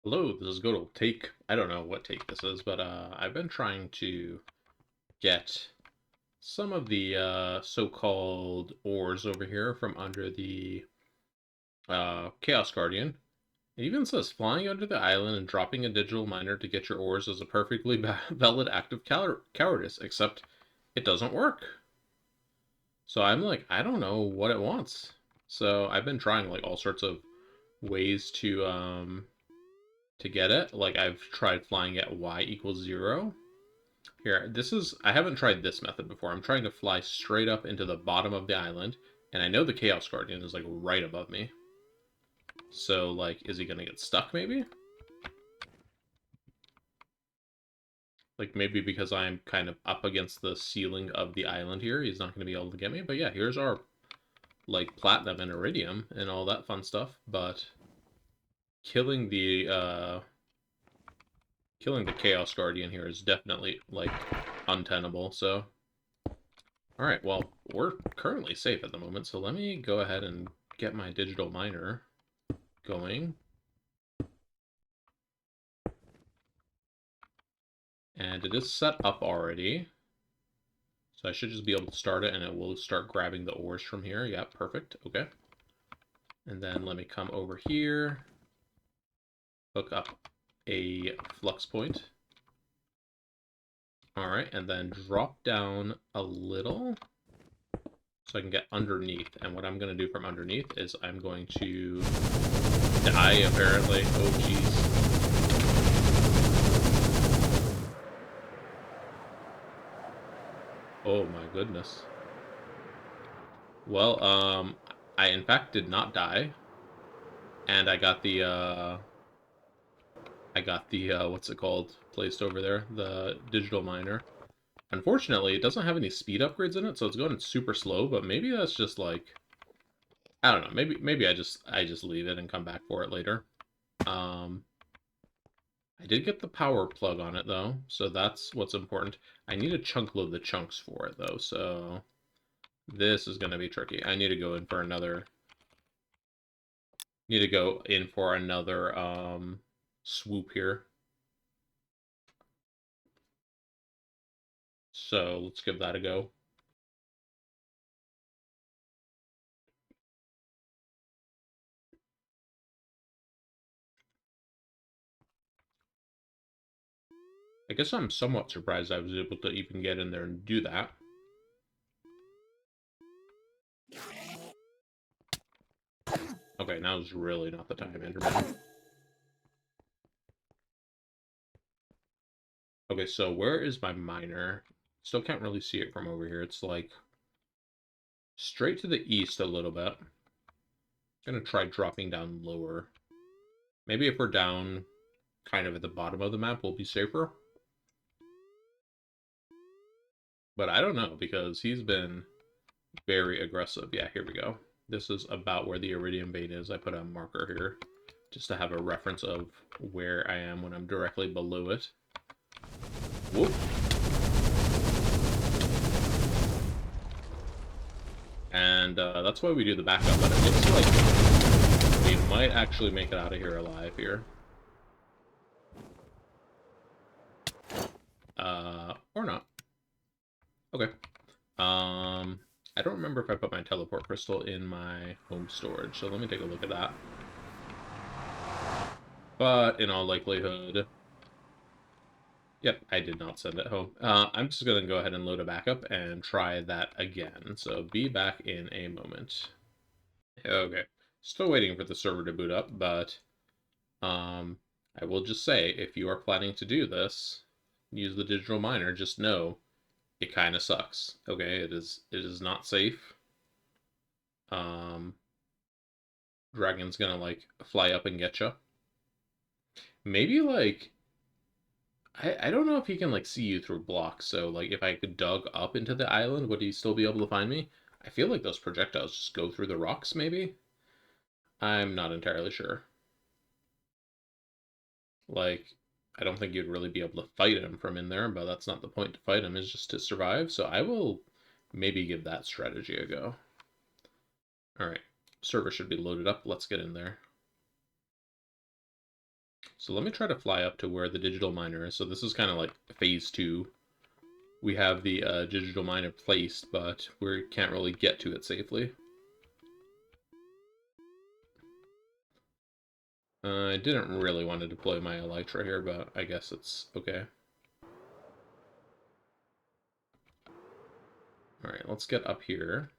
Hello, this is Godel. Take, I don't know what take this is, but I've been trying to get some of the so-called ores over here from under the Chaos Guardian. It even says flying under the island and dropping a digital miner to get your ores is a perfectly valid act of cowardice, except it doesn't work. So I'm like, I don't know what it wants. So I've been trying like all sorts of ways to get it. Like I've tried flying at y equals 0. Here, I haven't tried this method before. I'm trying to fly straight up into the bottom of the island, and I know the Chaos Guardian is like right above me. So like, is he gonna get stuck maybe? Like maybe because I'm kind of up against the ceiling of the island here, he's not gonna be able to get me. But yeah, here's our like platinum and iridium and all that fun stuff, but killing the uh killing the Chaos Guardian here is definitely like untenable, so alright, well, we're currently safe at the moment, so let me go ahead and get my digital miner going. And it is set up already. So I should just be able to start it and it will start grabbing the ores from here. Yeah, perfect. Okay. And then let me come over here, hook up a flux point. Alright, and then drop down a little so I can get underneath. And what I'm going to do from underneath is I'm going to die, apparently. Oh, jeez. Oh my goodness. Well, I in fact did not die, and I got the what's it called, placed over there, the digital miner. Unfortunately, it doesn't have any speed upgrades in it, so it's going super slow, but maybe that's just like, I don't know, maybe I just leave it and come back for it later. Um, I did get the power plug on it though, so that's what's important. I need to chunk load the chunks for it though, so this is going to be tricky. I need to go in for another swoop here. So let's give that a go. I guess I'm somewhat surprised I was able to even get in there and do that. Okay, now is really not the time, Enderman. Okay, so where is my miner? Still can't really see it from over here. It's like straight to the east a little bit. I'm gonna try dropping down lower. Maybe if we're down kind of at the bottom of the map, we'll be safer. But I don't know, because he's been very aggressive. Yeah, here we go. This is about where the iridium vein is. I put a marker here just to have a reference of where I am when I'm directly below it. Whoop. And that's why we do the backup, but it looks like we might actually make it out of here alive here. Or not. Okay. I don't remember if I put my teleport crystal in my home storage, so let me take a look at that. But in all likelihood, yep, I did not send it home. I'm just going to go ahead and load a backup and try that again. So be back in a moment. Okay, still waiting for the server to boot up, but I will just say, if you are planning to do this, use the digital miner, just know it kind of sucks. Okay, it is not safe. Um, Dragon's gonna like fly up and get you. Maybe like I don't know if he can like see you through blocks. So like if I could dug up into the island, would he still be able to find me? I feel like those projectiles just go through the rocks. Maybe I'm not entirely sure. Like I don't think you'd really be able to fight him from in there, but that's not the point to fight him. Is just to survive. So I will maybe give that strategy a go. All right, server should be loaded up. Let's get in there. So let me try to fly up to where the digital miner is. So this is kind of like phase 2. We have the digital miner placed, but we can't really get to it safely. I didn't really want to deploy my elytra here, but I guess it's okay. Alright, let's get up here.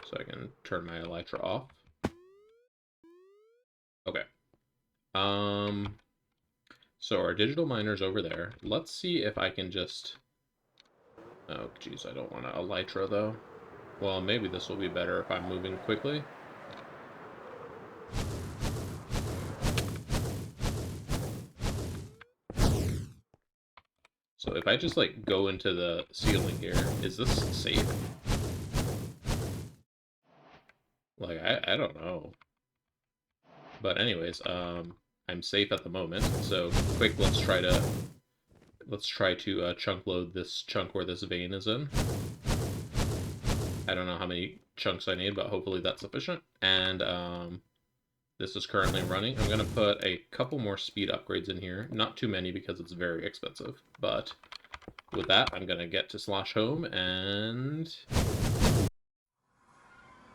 So I can turn my elytra off. Okay. So our digital miner's over there. Let's see if I can just... Oh, geez, I don't want to elytra, though. Well, maybe this will be better if I'm moving quickly. So if I just, like, go into the ceiling here, is this safe? Like, I don't know. But anyways, I'm safe at the moment. So quick, let's try to chunk load this chunk where this vein is in. I don't know how many chunks I need, but hopefully that's sufficient. And this is currently running. I'm gonna put a couple more speed upgrades in here. Not too many because it's very expensive, but with that, I'm gonna get to /home and...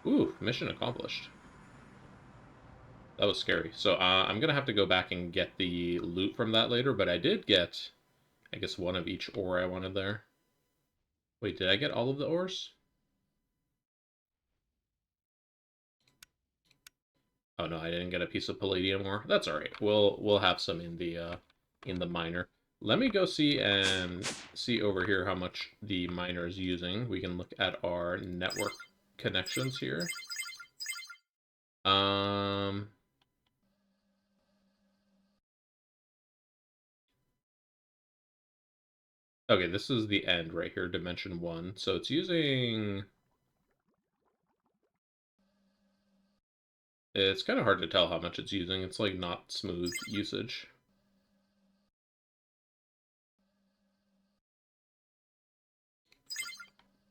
Ooh, mission accomplished. That was scary. So I'm gonna have to go back and get the loot from that later, but I did get, I guess, one of each ore I wanted there. Wait, did I get all of the ores? Oh no, I didn't get a piece of palladium ore. That's all right. We'll have some in the miner. Let me go see over here how much the miner is using. We can look at our network connections here. Okay, this is the end right here, dimension 1. So it's using... It's kind of hard to tell how much it's using. It's like not smooth usage.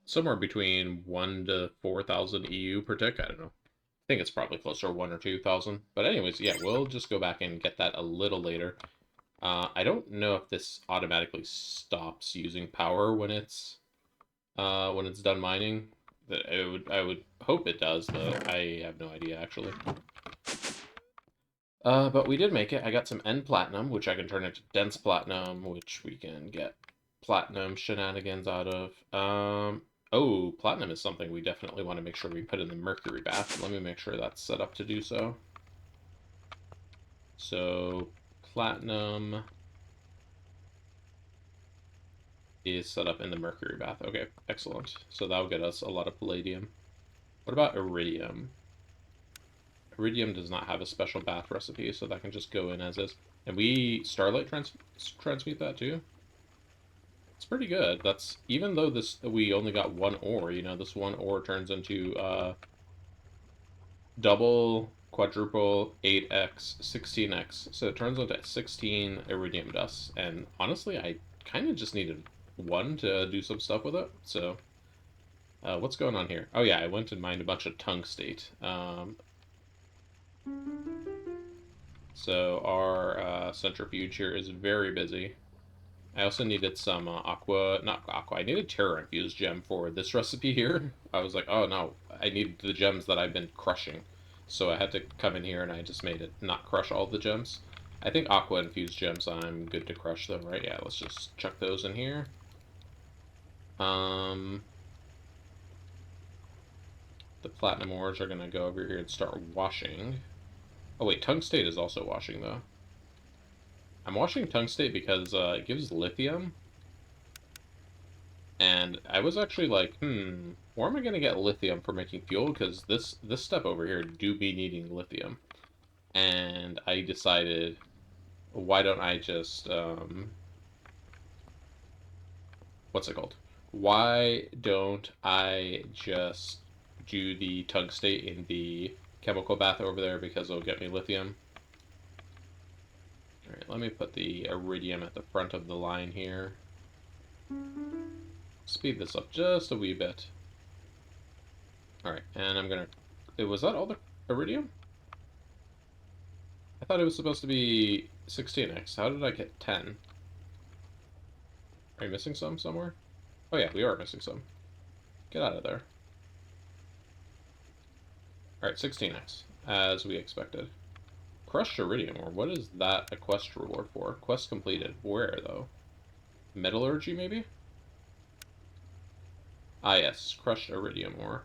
Somewhere between 1 to 4,000 EU per tick. I don't know. I think it's probably closer to 1 or 2,000. But anyways, yeah, we'll just go back and get that a little later. I don't know if this automatically stops using power when it's done mining. I would hope it does, though. I have no idea actually. But we did make it. I got some End Platinum, which I can turn into Dense Platinum, which we can get Platinum shenanigans out of. Oh, Platinum is something we definitely want to make sure we put in the Mercury Bath. Let me make sure that's set up to do so. So, Platinum is set up in the Mercury Bath. Okay, excellent. So that'll get us a lot of Palladium. What about Iridium? Iridium does not have a special bath recipe, so that can just go in as is. And we Starlight transmute that too? It's pretty good. That's, even though we only got 1 ore, you know, this 1 ore turns into double, quadruple, 8x, 16x. So it turns into 16 iridium dust. And honestly, I kind of just needed 1 to do some stuff with it. So what's going on here? Oh yeah, I went and mined a bunch of tungstate. So our centrifuge here is very busy. I also needed some not aqua, I needed Terra Infused gem for this recipe here. I was like, oh no, I need the gems that I've been crushing. So I had to come in here and I just made it not crush all the gems. I think Aqua Infused gems I'm good to crush though, right? Yeah, let's just chuck those in here. The platinum ores are gonna go over here and start washing. Oh wait, tungstate is also washing though. I'm washing tungstate because it gives lithium. And I was actually like, where am I going to get lithium for making fuel? Because this step over here do be needing lithium. And I decided, why don't I just, what's it called? Why don't I just do the tungstate in the chemical bath over there because it'll get me lithium? Alright, let me put the iridium at the front of the line here. Speed this up just a wee bit. Alright, and I'm gonna... Was that all the iridium? thought it was supposed to be 16x. How did I get 10? Are you missing some somewhere? Oh yeah, we are missing some. Get out of there. Alright, 16x, as we expected. Crushed iridium ore. What is that a quest reward for? Quest completed. Where, though? Metallurgy, maybe? Ah, yes. Crushed iridium ore.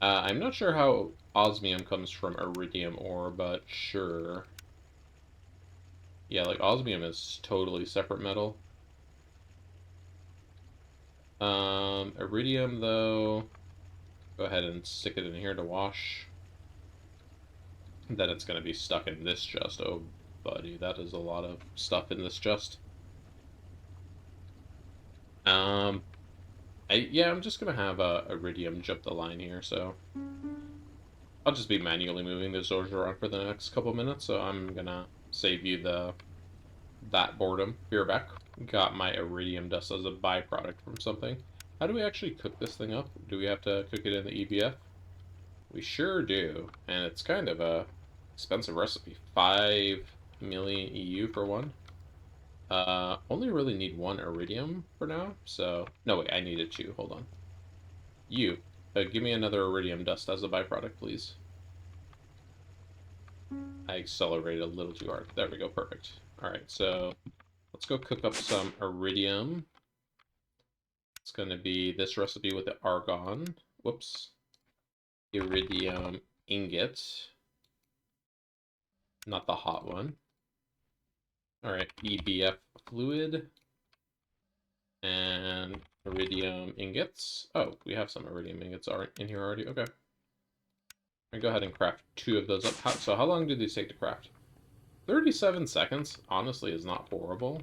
I'm not sure how osmium comes from iridium ore, but sure. Yeah, like, osmium is totally separate metal. Iridium, though... Go ahead and stick it in here to wash. Then it's going to be stuck in this chest. Oh, buddy, that is a lot of stuff in this chest. Yeah, I'm just going to have iridium jump the line here, so... I'll just be manually moving the ores around for the next couple minutes, so I'm going to save you that boredom. Here back. Got my iridium dust as a byproduct from something. How do we actually cook this thing up? Do we have to cook it in the EBF? We sure do, and it's kind of a expensive recipe. 5 million EU for one. Only really need one iridium for now, so... No, wait, I needed 2. Hold on. You, give me another iridium dust as a byproduct, please. I accelerated a little too hard. There we go, perfect. Alright, so let's go cook up some iridium. It's going to be this recipe with the argon. Whoops. Iridium ingot. Not the hot one. Alright, EBF fluid. And iridium ingots. Oh, we have some iridium ingots in here already. Okay. I go ahead and craft 2 of those up. So how long do these take to craft? 37 seconds, honestly, is not horrible.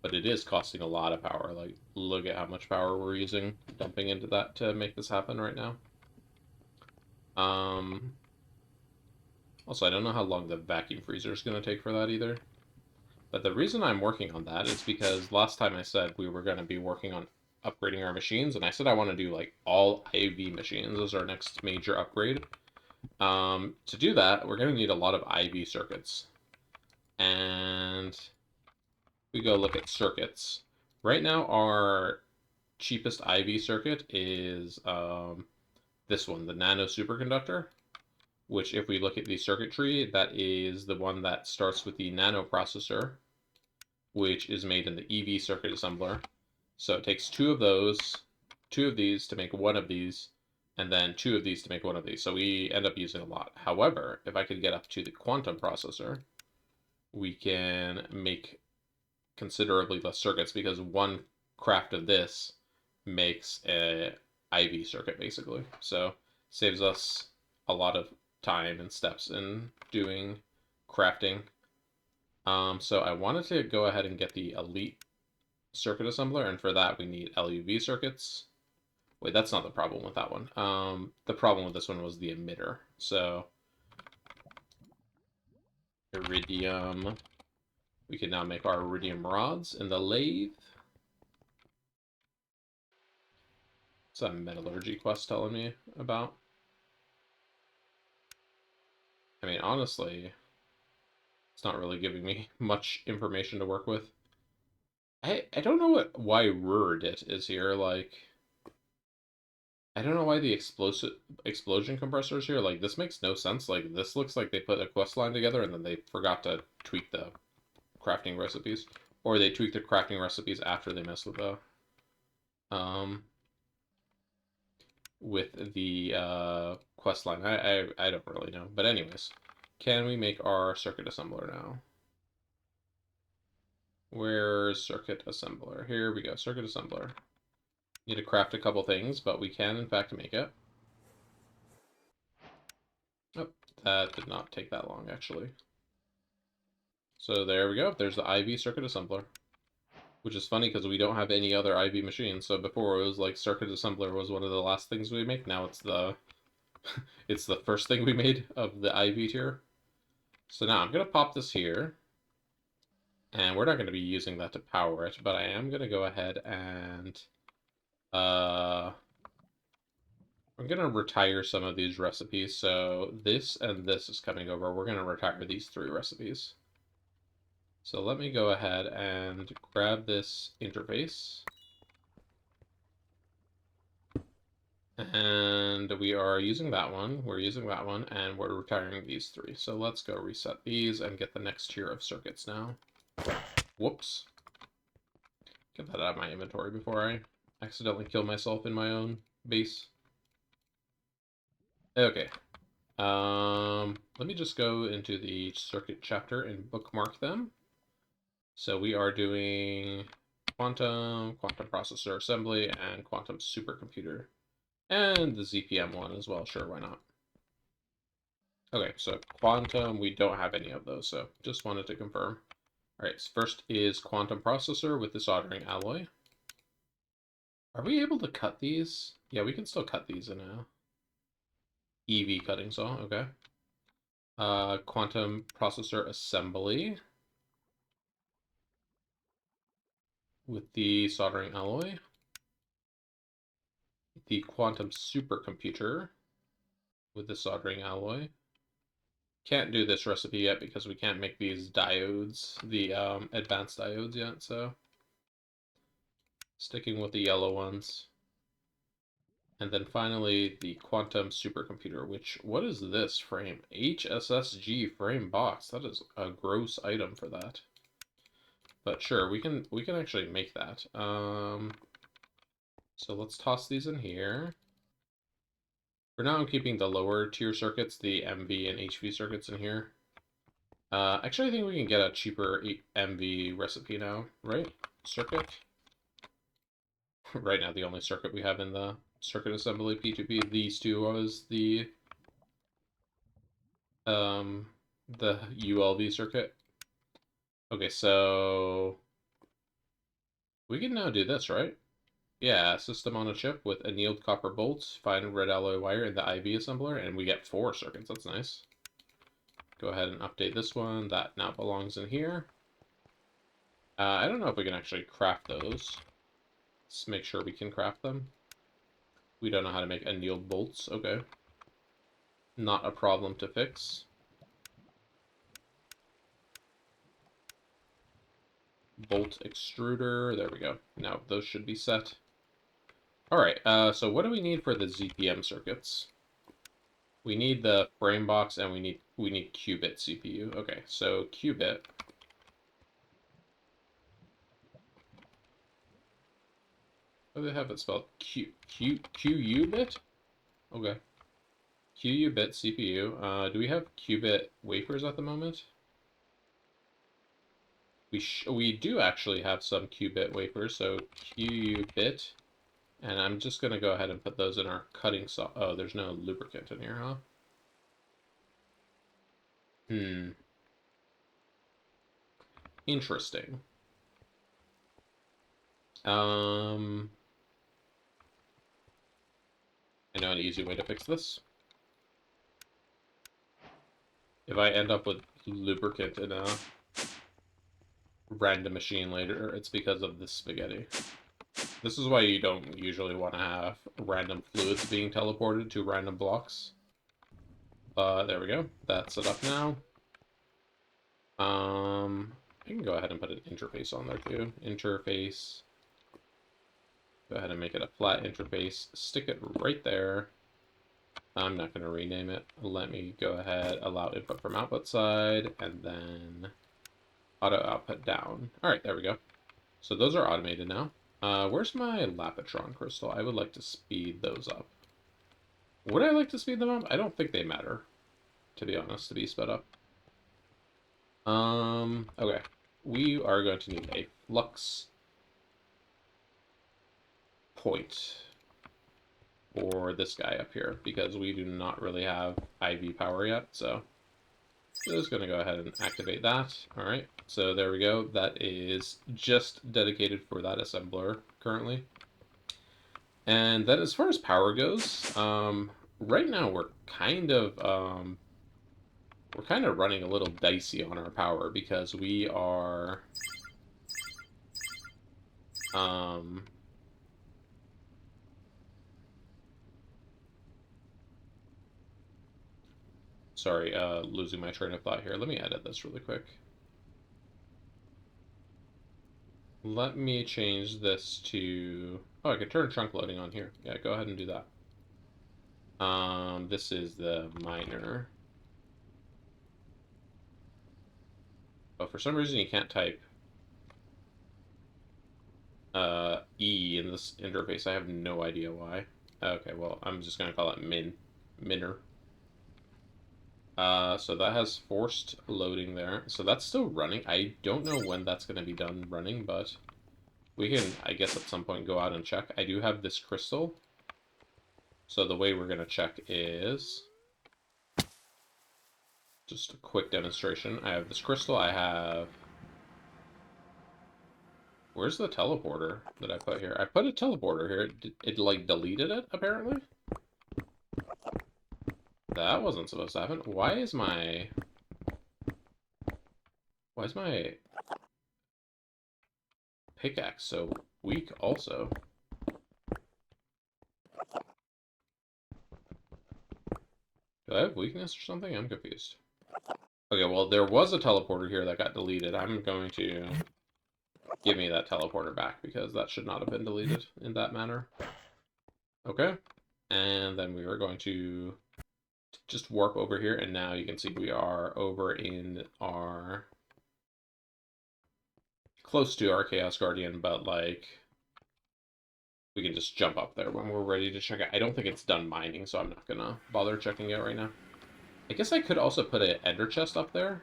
But it is costing a lot of power. Like, look at how much power we're using, dumping into that to make this happen right now. Also, I don't know how long the vacuum freezer is going to take for that either. But the reason I'm working on that is because last time I said we were going to be working on upgrading our machines, and I said I want to do like all IV machines as our next major upgrade. To do that, we're going to need a lot of IV circuits. And we go look at circuits. Right now, our cheapest IV circuit is this one, the nano superconductor, which if we look at the circuit tree, that is the one that starts with the nano processor, which is made in the EV circuit assembler. So it takes 2 of those, 2 of these to make 1 of these, and then 2 of these to make 1 of these. So we end up using a lot. However, if I could get up to the quantum processor, we can make considerably less circuits because 1 craft of this makes a IV circuit basically. So saves us a lot of time and steps in doing crafting. So I wanted to go ahead and get the Elite circuit assembler, and for that we need LUV circuits. Wait, that's not the problem with that one. The problem with this one was the emitter. So iridium. We can now make our iridium rods in the lathe. What's that metallurgy quest telling me about? I mean, honestly, it's not really giving me much information to work with. I don't know why Ruridit is here. Like, I don't know why the explosion compressor is here. Like, this makes no sense. Like, this looks like they put a quest line together and then they forgot to tweak the crafting recipes, or they tweaked the crafting recipes after they messed with the quest line. I don't really know. But anyways, can we make our circuit assembler now? Where's circuit assembler? Here we go, circuit assembler. Need to craft a couple things, but we can in fact make it. Oh, that did not take that long actually. So there we go. There's the IV circuit assembler. Which is funny because we don't have any other IV machines. So before it was like circuit assembler was one of the last things we make. Now it's the it's the first thing we made of the IV tier. So now I'm gonna pop this here. And we're not going to be using that to power it, but I am going to go ahead and we're I'm going to retire some of these recipes. So this and this is coming over. We're going to retire these 3 recipes. So let me go ahead and grab this interface. And we are using that one, we're using that one, and we're retiring these 3. So let's go reset these and get the next tier of circuits now. Whoops. Get that out of my inventory before I accidentally kill myself in my own base. Okay. Let me just go into the circuit chapter and bookmark them. So we are doing quantum processor assembly, and quantum supercomputer. And the ZPM one as well, sure, why not? Okay, so quantum, we don't have any of those, so just wanted to confirm. All right, so first is quantum processor with the soldering alloy. Are we able to cut these? Yeah, we can still cut these in a EV cutting saw, okay. Quantum processor assembly with the soldering alloy. The quantum supercomputer with the soldering alloy. Can't do this recipe yet because we can't make these diodes, the advanced diodes yet, so sticking with the yellow ones. And then finally the quantum supercomputer, which, what is this frame? HSSG frame box. That is a gross item for that. But sure, we can actually make that. So let's toss these in here. For now, I'm keeping the lower tier circuits, the MV and HV circuits in here. Actually, I think we can get a cheaper MV recipe now, right? Circuit. Right now, the only circuit we have in the circuit assembly P2P, these two was the ULV circuit. Okay, so we can now do this, right? Yeah, system on a chip with annealed copper bolts, fine red alloy wire, and the IV assembler, and we get 4 circuits. That's nice. Go ahead and update this one. That now belongs in here. I don't know if we can actually craft those. Let's make sure we can craft them. We don't know how to make annealed bolts. Okay. Not a problem to fix. Bolt extruder. There we go. Now those should be set. Alright, so what do we need for the ZPM circuits? We need the frame box and we need qubit CPU. Okay, so qubit. How do they have it spelled? QU-bit? Okay. QU-bit CPU. Do we have qubit wafers at the moment? We do actually have some qubit wafers, so QU-bit. And I'm just going to go ahead and put those in our cutting saw. Oh, there's no lubricant in here, huh? Interesting. I know an easy way to fix this. If I end up with lubricant in a random machine later, it's because of this spaghetti. This is why you don't usually want to have random fluids being teleported to random blocks. There we go. That's it up now. I can go ahead and put an interface on there too. Interface. Go ahead and make it a flat interface. Stick it right there. I'm not going to rename it. Let me go ahead, allow input from output side, and then auto output down. All right, there we go. So those are automated now. Where's my Lapitron crystal? I would like to speed those up. Would I like to speed them up? I don't think they matter, to be honest, to be sped up. Okay. We are going to need a flux point for this guy up here, because we do not really have IV power yet, so just going to go ahead and activate that. Alright, so there we go. That is just dedicated for that assembler currently. And then as far as power goes, right now we're kind of running a little dicey on our power, because we are Sorry, losing my train of thought here. Let me edit this really quick. Let me change this to... Oh, I could turn trunk loading on here. Yeah, go ahead and do that. This is the miner. But for some reason you can't type E in this interface. I have no idea why. Okay, well, I'm just gonna call it minner. So that has forced loading there. So that's still running. I don't know when that's gonna be done running, but we can, I guess, at some point go out and check. I do have this crystal. So the way we're gonna check is just a quick demonstration. I have this crystal. I have... Where's the teleporter that I put here? I put a teleporter here. It like, deleted it, apparently? That wasn't supposed to happen. Why is my pickaxe so weak also? Do I have weakness or something? I'm confused. Okay, well, there was a teleporter here that got deleted. I'm going to give me that teleporter back because that should not have been deleted in that manner. Okay. And then we are going to just warp over here, and now you can see we are over in our... close to our Chaos Guardian, but, like, we can just jump up there when we're ready to check it. I don't think it's done mining, so I'm not gonna bother checking it right now. I guess I could also put an ender chest up there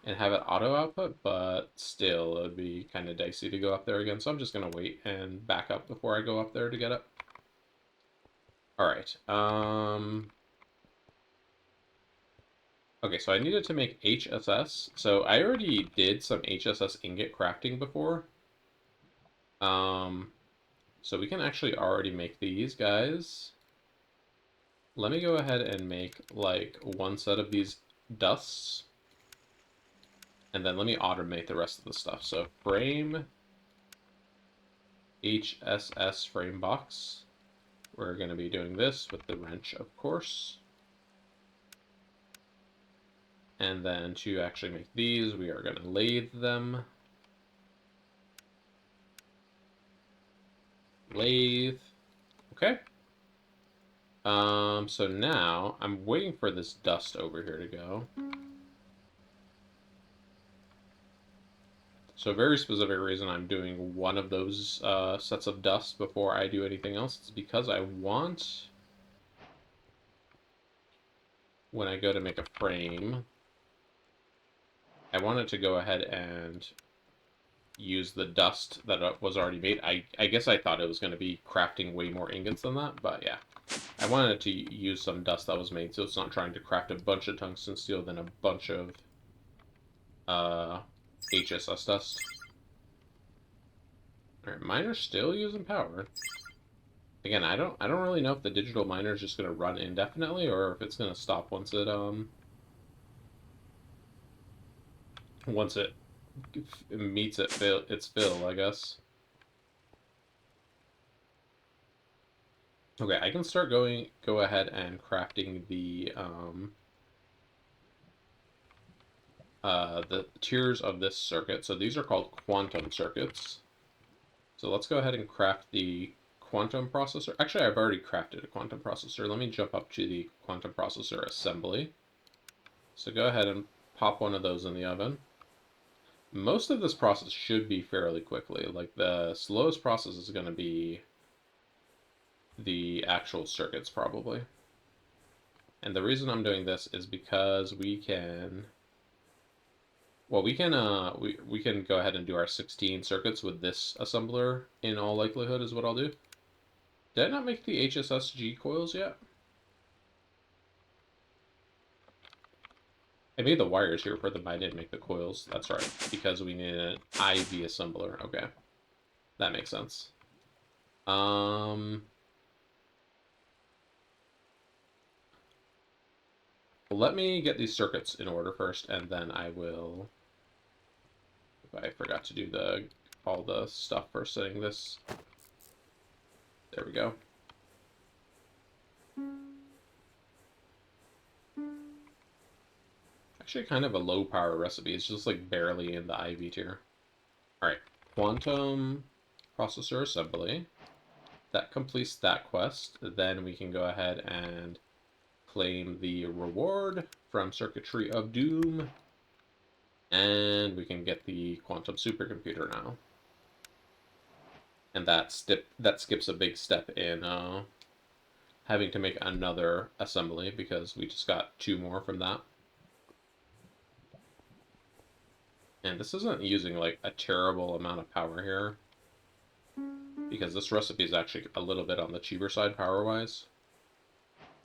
and have it auto output, but still, it would be kind of dicey to go up there again, so I'm just gonna wait and back up before I go up there to get it. Alright, okay, so I needed to make HSS. So I already did some HSS ingot crafting before. So we can actually already make these guys. Let me go ahead and make, like, one set of these dusts. And then let me automate the rest of the stuff. So frame HSS frame box. We're going to be doing this with the wrench, of course. And then to actually make these, we are going to lathe them. Lathe. Okay. So now I'm waiting for this dust over here to go. So a very specific reason I'm doing one of those sets of dust before I do anything else is because I want, when I go to make a frame, I want it to go ahead and use the dust that was already made. I guess I thought it was going to be crafting way more ingots than that, but yeah. I wanted it to use some dust that was made, so it's not trying to craft a bunch of tungsten steel, then a bunch of HSS dust. Alright, miner's still using power. Again, I don't really know if the digital miner is just gonna run indefinitely or if it's gonna stop once it meets its fill, I guess. Okay, I can start go ahead and crafting the tiers of this circuit. So these are called quantum circuits. So let's go ahead and craft the quantum processor. Actually, I've already crafted a quantum processor. Let me jump up to the quantum processor assembly. So go ahead and pop one of those in the oven. Most of this process should be fairly quickly. Like, the slowest process is going to be the actual circuits, probably. And the reason I'm doing this is because we can... Well, we can go ahead and do our 16 circuits with this assembler in all likelihood is what I'll do. Did I not make the HSSG coils yet? I made the wires here for them, but I didn't make the coils. That's right, because we need an IV assembler. Okay, that makes sense. Let me get these circuits in order first, and then I will... If I forgot to do all the stuff for setting this. There we go. actually kind of a low power recipe. It's just like barely in the IV tier. Alright, quantum processor assembly. That completes that quest. Then we can go ahead and claim the reward from Circuitry of Doom. And we can get the quantum supercomputer now. And that skips a big step in having to make another assembly because we just got 2 more from that. And this isn't using like a terrible amount of power here, because this recipe is actually a little bit on the cheaper side power-wise.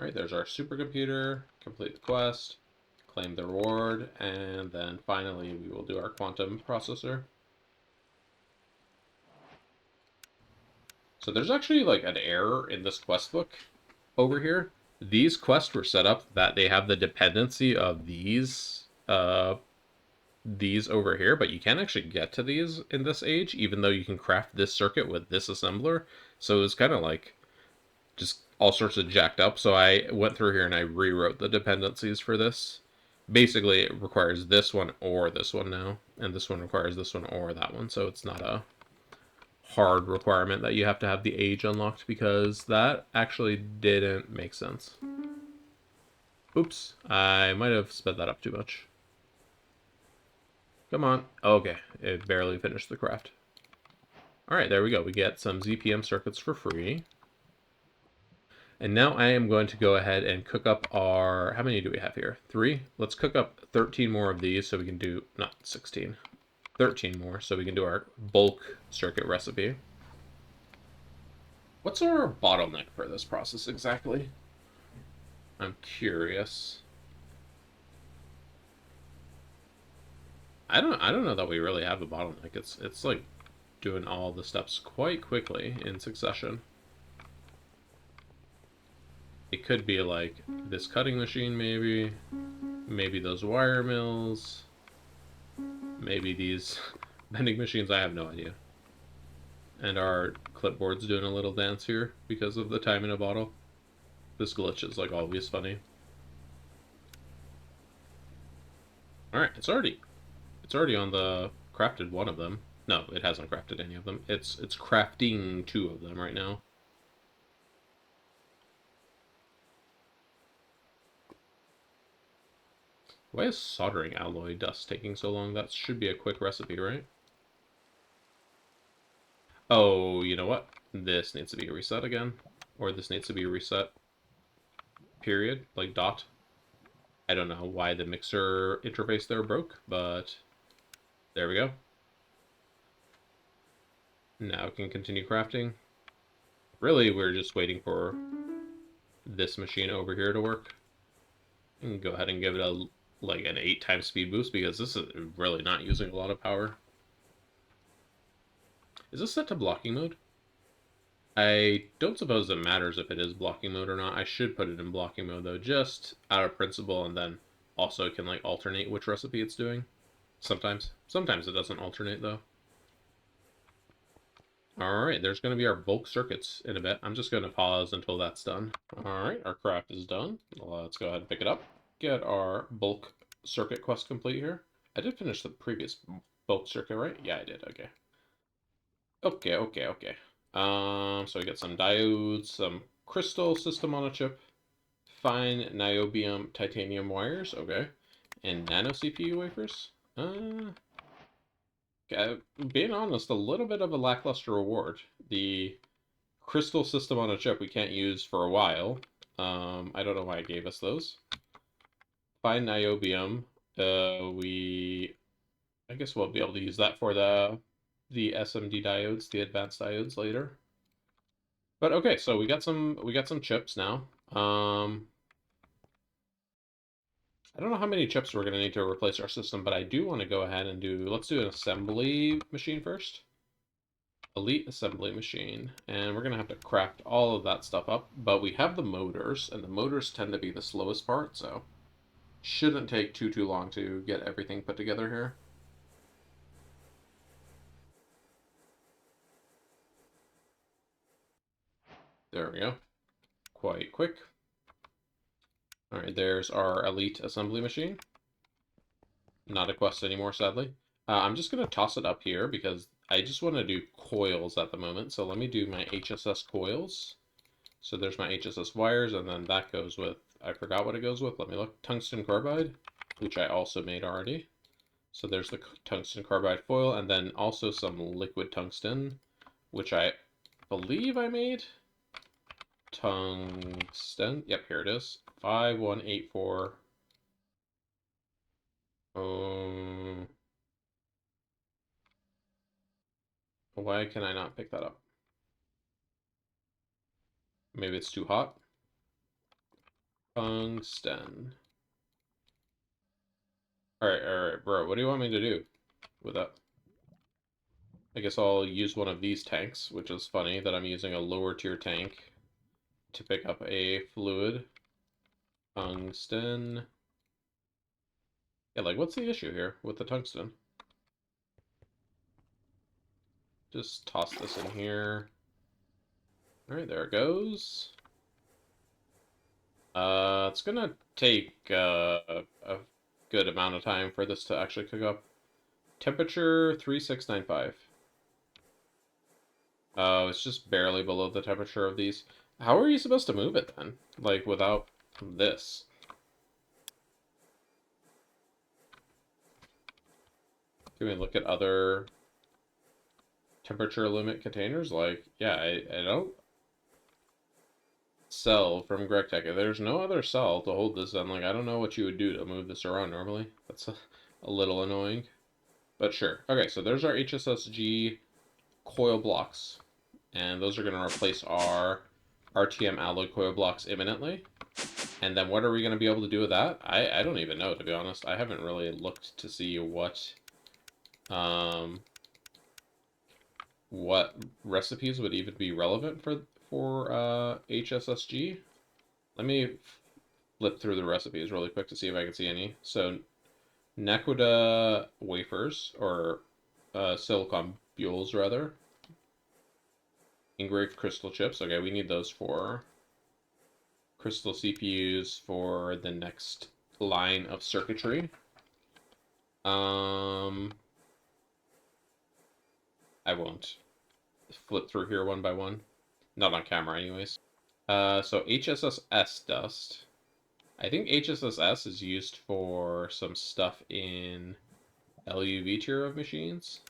Alright, there's our supercomputer, complete the quest, claim the reward, and then finally we will do our quantum processor. So there's actually like an error in this quest book over here. These quests were set up that they have the dependency of these over here, but you can't actually get to these in this age, even though you can craft this circuit with this assembler. So it was kind of like just all sorts of jacked up. So I went through here and I rewrote the dependencies for this. Basically, it requires this one or this one now, and this one requires this one or that one. So it's not a hard requirement that you have to have the age unlocked, because that actually didn't make sense. Oops, I might have sped that up too much. Come on. Okay, it barely finished the craft. Alright, there we go. We get some ZPM circuits for free. And now I am going to go ahead and cook up our... How many do we have here? 3? Let's cook up 13 more of these so we can do... Not 16. 13 more so we can do our bulk circuit recipe. What's our bottleneck for this process exactly? I'm curious. I don't know that we really have a bottleneck. It's like doing all the steps quite quickly in succession. It could be like this cutting machine, maybe. Maybe those wire mills. Maybe these vending machines. I have no idea. And our clipboard's doing a little dance here because of the time in a bottle. This glitch is like always funny. Alright, it's already on the crafted one of them. No, it hasn't crafted any of them. It's crafting 2 of them right now. Why is soldering alloy dust taking so long? That should be a quick recipe, right? Oh, you know what? This needs to be reset again. Or this needs to be reset. Period. Like dot. I don't know why the mixer interface there broke, but there we go. Now we can continue crafting. Really, we're just waiting for this machine over here to work. And go ahead and give it a like an 8 times speed boost, because this is really not using a lot of power. Is this set to blocking mode? I don't suppose it matters if it is blocking mode or not. I should put it in blocking mode though, just out of principle, and then also can like alternate which recipe it's doing. Sometimes it doesn't alternate though. Alright, there's going to be our bulk circuits in a bit. I'm just going to pause until that's done. Alright, our craft is done. Let's go ahead and pick it up. Get our bulk circuit quest complete here. I did finish the previous bulk circuit, right? Yeah, I did. Okay. Okay. So we got some diodes, some crystal system on a chip, fine niobium titanium wires, okay, and nano CPU wafers. Being honest, a little bit of a lackluster reward. The crystal system on a chip we can't use for a while. I don't know why it gave us those. Fine niobium. I guess we'll be able to use that for the SMD diodes, the advanced diodes later. But okay, so we got some chips now. I don't know how many chips we're going to need to replace our system, but I do want to go ahead and let's do an assembly machine first. Elite assembly machine. And we're going to have to craft all of that stuff up, but we have the motors, and the motors tend to be the slowest part, so shouldn't take too long to get everything put together here. There we go. Quite quick. All right, there's our elite assembly machine. Not a quest anymore, sadly. I'm just going to toss it up here because I just want to do coils at the moment. So let me do my HSS coils. So there's my HSS wires, and then that goes with, I forgot what it goes with. Let me look. Tungsten carbide, which I also made already. So there's the tungsten carbide foil, and then also some liquid tungsten, which I believe I made. Tungsten. Yep, here it is. 5184. Why can I not pick that up? Maybe it's too hot. Tungsten. Alright, bro. What do you want me to do with that? I guess I'll use one of these tanks, which is funny that I'm using a lower tier tank to pick up a fluid. Tungsten. Yeah, like, what's the issue here with the tungsten? Just toss this in here. Alright, there it goes. It's gonna take a good amount of time for this to actually cook up. Temperature 3695. Oh, it's just barely below the temperature of these. How are you supposed to move it then? Like, without this? Can we look at other temperature limit containers? Like, yeah, I don't sell from Greg Tech. There's no other cell to hold this in. Like, I don't know what you would do to move this around normally. That's a little annoying. But sure. Okay, so there's our HSSG coil blocks. And those are going to replace our RTM alloy coil blocks imminently. And then what are we going to be able to do with that? I don't even know, to be honest. I haven't really looked to see what recipes would even be relevant for HSSG. Let me flip through the recipes really quick to see if I can see any. So Nakoda wafers, or silicon bules rather. Engraved crystal chips. Okay, we need those for crystal CPUs for the next line of circuitry. I won't flip through here one by one. Not on camera anyways. So HSSS dust. I think HSSS is used for some stuff in LUV tier of machines.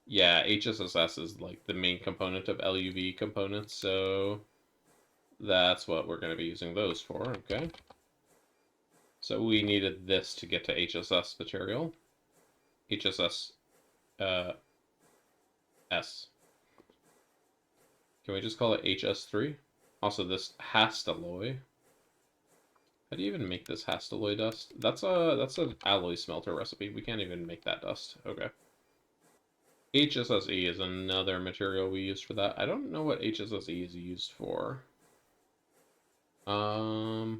Yeah, HSSS is like the main component of LUV components, so that's what we're going to be using those for, okay? So we needed this to get to HSS material. HSS S. Can we just call it HS3? Also, this Hastalloy. How do you even make this Hastalloy dust? That's an alloy smelter recipe. We can't even make that dust. Okay. HSSE is another material we use for that. I don't know what HSSE is used for. Looks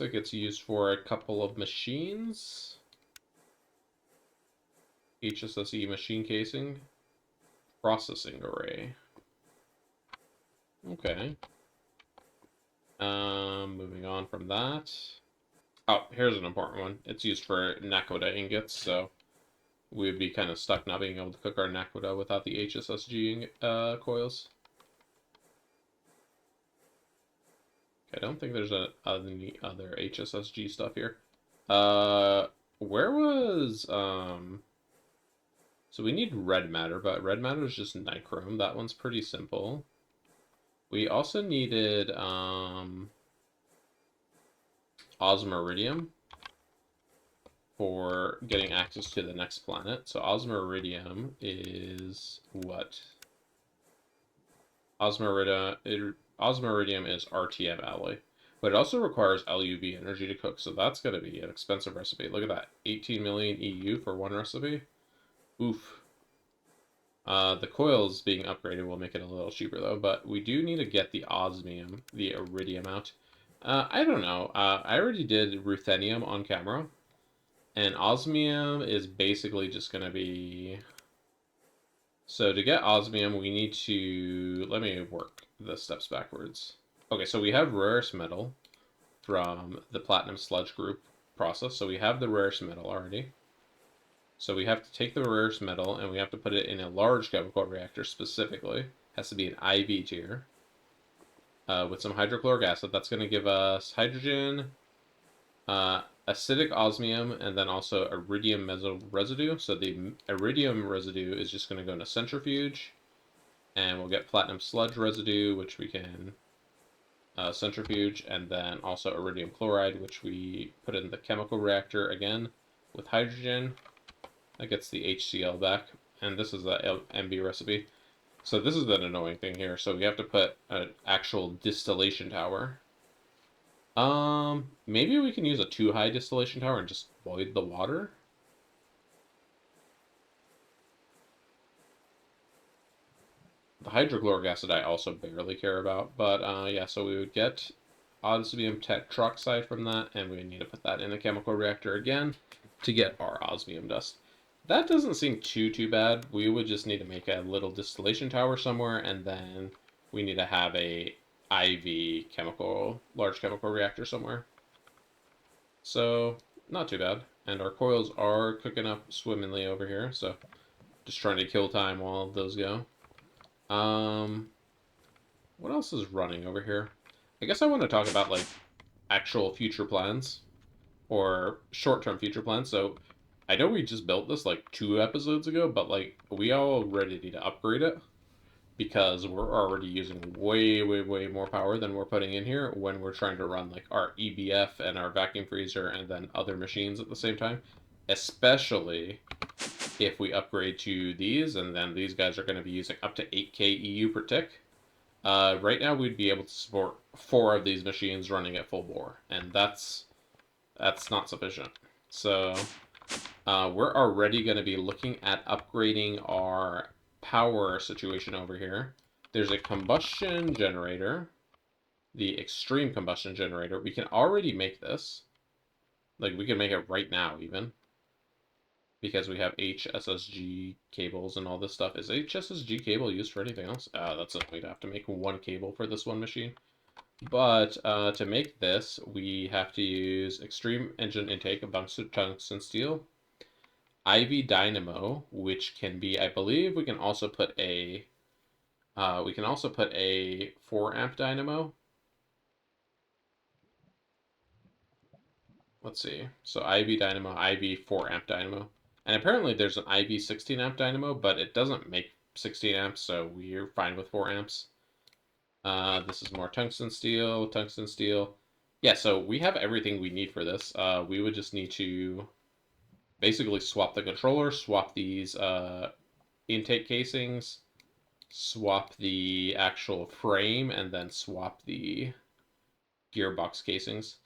like it's used for a couple of machines. HSSE machine casing. Processing array. Okay. Moving on from that. Oh, here's an important one. It's used for Nakoda ingots, so we'd be kind of stuck not being able to cook our Nakoda without the HSSG coils. Okay, I don't think there's any other HSSG stuff here. Where was So we need red matter, but red matter is just nichrome. That one's pretty simple. We also needed osmiridium for getting access to the next planet. So osmiridium is what? Osmiridium is RTM alloy. But it also requires LUV energy to cook, so that's going to be an expensive recipe. Look at that. 18 million EU for one recipe. Oof. The coils being upgraded will make it a little cheaper, though. But we do need to get the osmium, the iridium out. I don't know. I already did ruthenium on camera. And osmium is basically just going to be... So to get osmium, we need to... Let me work the steps backwards. Okay, so we have rarest metal from the platinum sludge group process. So we have the rarest metal already. So we have to take the rarest metal and we have to put it in a large chemical reactor specifically. It has to be an IV tier. With some hydrochloric acid. That's going to give us hydrogen, acidic osmium, and then also iridium residue. So the iridium residue is just going to go in a centrifuge, and we'll get platinum sludge residue, which we can centrifuge, and then also iridium chloride, which we put in the chemical reactor again with hydrogen. That gets the HCl back, and this is the MB recipe. So this is an annoying thing here. So we have to put an actual distillation tower. Maybe we can use a too high distillation tower and just void the water. The hydrochloric acid I also barely care about, but yeah, so we would get osmium tetroxide from that, and we would need to put that in a chemical reactor again to get our osmium dust. That doesn't seem too bad. We would just need to make a little distillation tower somewhere, and then we need to have a IV large chemical reactor somewhere. So, not too bad. And our coils are cooking up swimmingly over here, so just trying to kill time while those go. What else is running over here? I guess I want to talk about, like, actual future plans, or short-term future plans. So, I know we just built this, like, 2 episodes ago, but, like, we already need to upgrade it, because we're already using way more power than we're putting in here when we're trying to run like our EBF and our vacuum freezer and then other machines at the same time, especially if we upgrade to these, and then these guys are going to be using up to 8K EU per tick. Right now we'd be able to support 4 of these machines running at full bore, and that's not sufficient. So we're already going to be looking at upgrading our power situation over here. There's a combustion generator, the extreme combustion generator. We can already make this. Like, we can make it right now, even. Because we have HSSG cables and all this stuff. Is HSSG cable used for anything else? That's it. We'd have to make 1 cable for this one machine. But to make this, we have to use extreme engine intake of tungsten steel, IV dynamo, which can be, I believe, we can also put a 4 amp dynamo. Let's see. So IV dynamo, IV 4 amp dynamo, and apparently there's an IV 16 amp dynamo, but it doesn't make 16 amps, so we're fine with 4 amps. This is more tungsten steel, tungsten steel. Yeah, so we have everything we need for this. We would just need to basically swap the controller, swap these intake casings, swap the actual frame, and then swap the gearbox casings.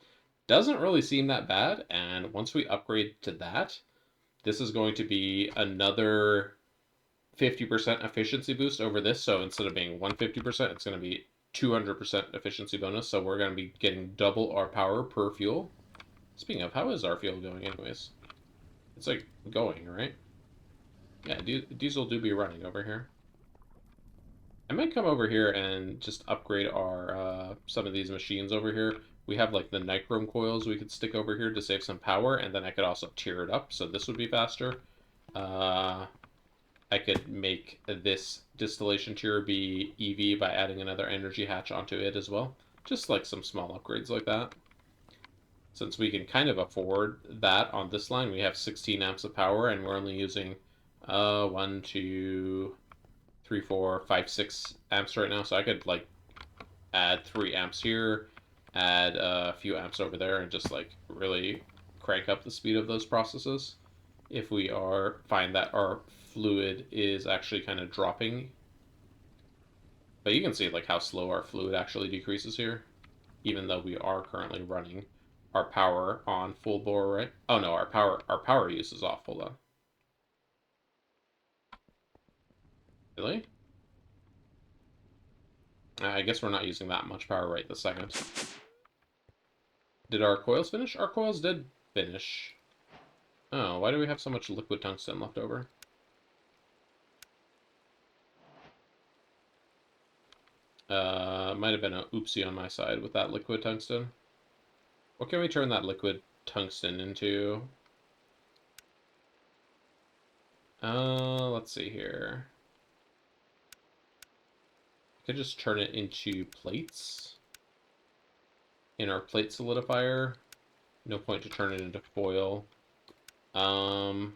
Doesn't really seem that bad, and once we upgrade to that, this is going to be another 50% efficiency boost over this. So instead of being 150%, it's going to be 200% efficiency bonus. So we're going to be getting double our power per fuel. Speaking of, how is our fuel going anyways? It's like going, right? Yeah, diesel do be running over here. I might come over here and just upgrade our some of these machines over here. We have like the nichrome coils we could stick over here to save some power, and then I could also tier it up, so this would be faster. I could make this distillation tier be EV by adding another energy hatch onto it as well. Just like some small upgrades like that. Since we can kind of afford that on this line, we have 16 amps of power, and we're only using 1, 2, 3, 4, 5, 6 amps right now. So I could like add 3 amps here, add a few amps over there, and just like really crank up the speed of those processes if we find that our fluid is actually kind of dropping. But you can see like how slow our fluid actually decreases here, even though we are currently running our power on full bore, right? Oh no, our power use is off. Hold on. Really? I guess we're not using that much power right this second. Did our coils finish? Our coils did finish. Oh, why do we have so much liquid tungsten left over? Might have been an oopsie on my side with that liquid tungsten. What can we turn that liquid tungsten into? Let's see here. I could just turn it into plates in our plate solidifier. No point to turn it into foil. Let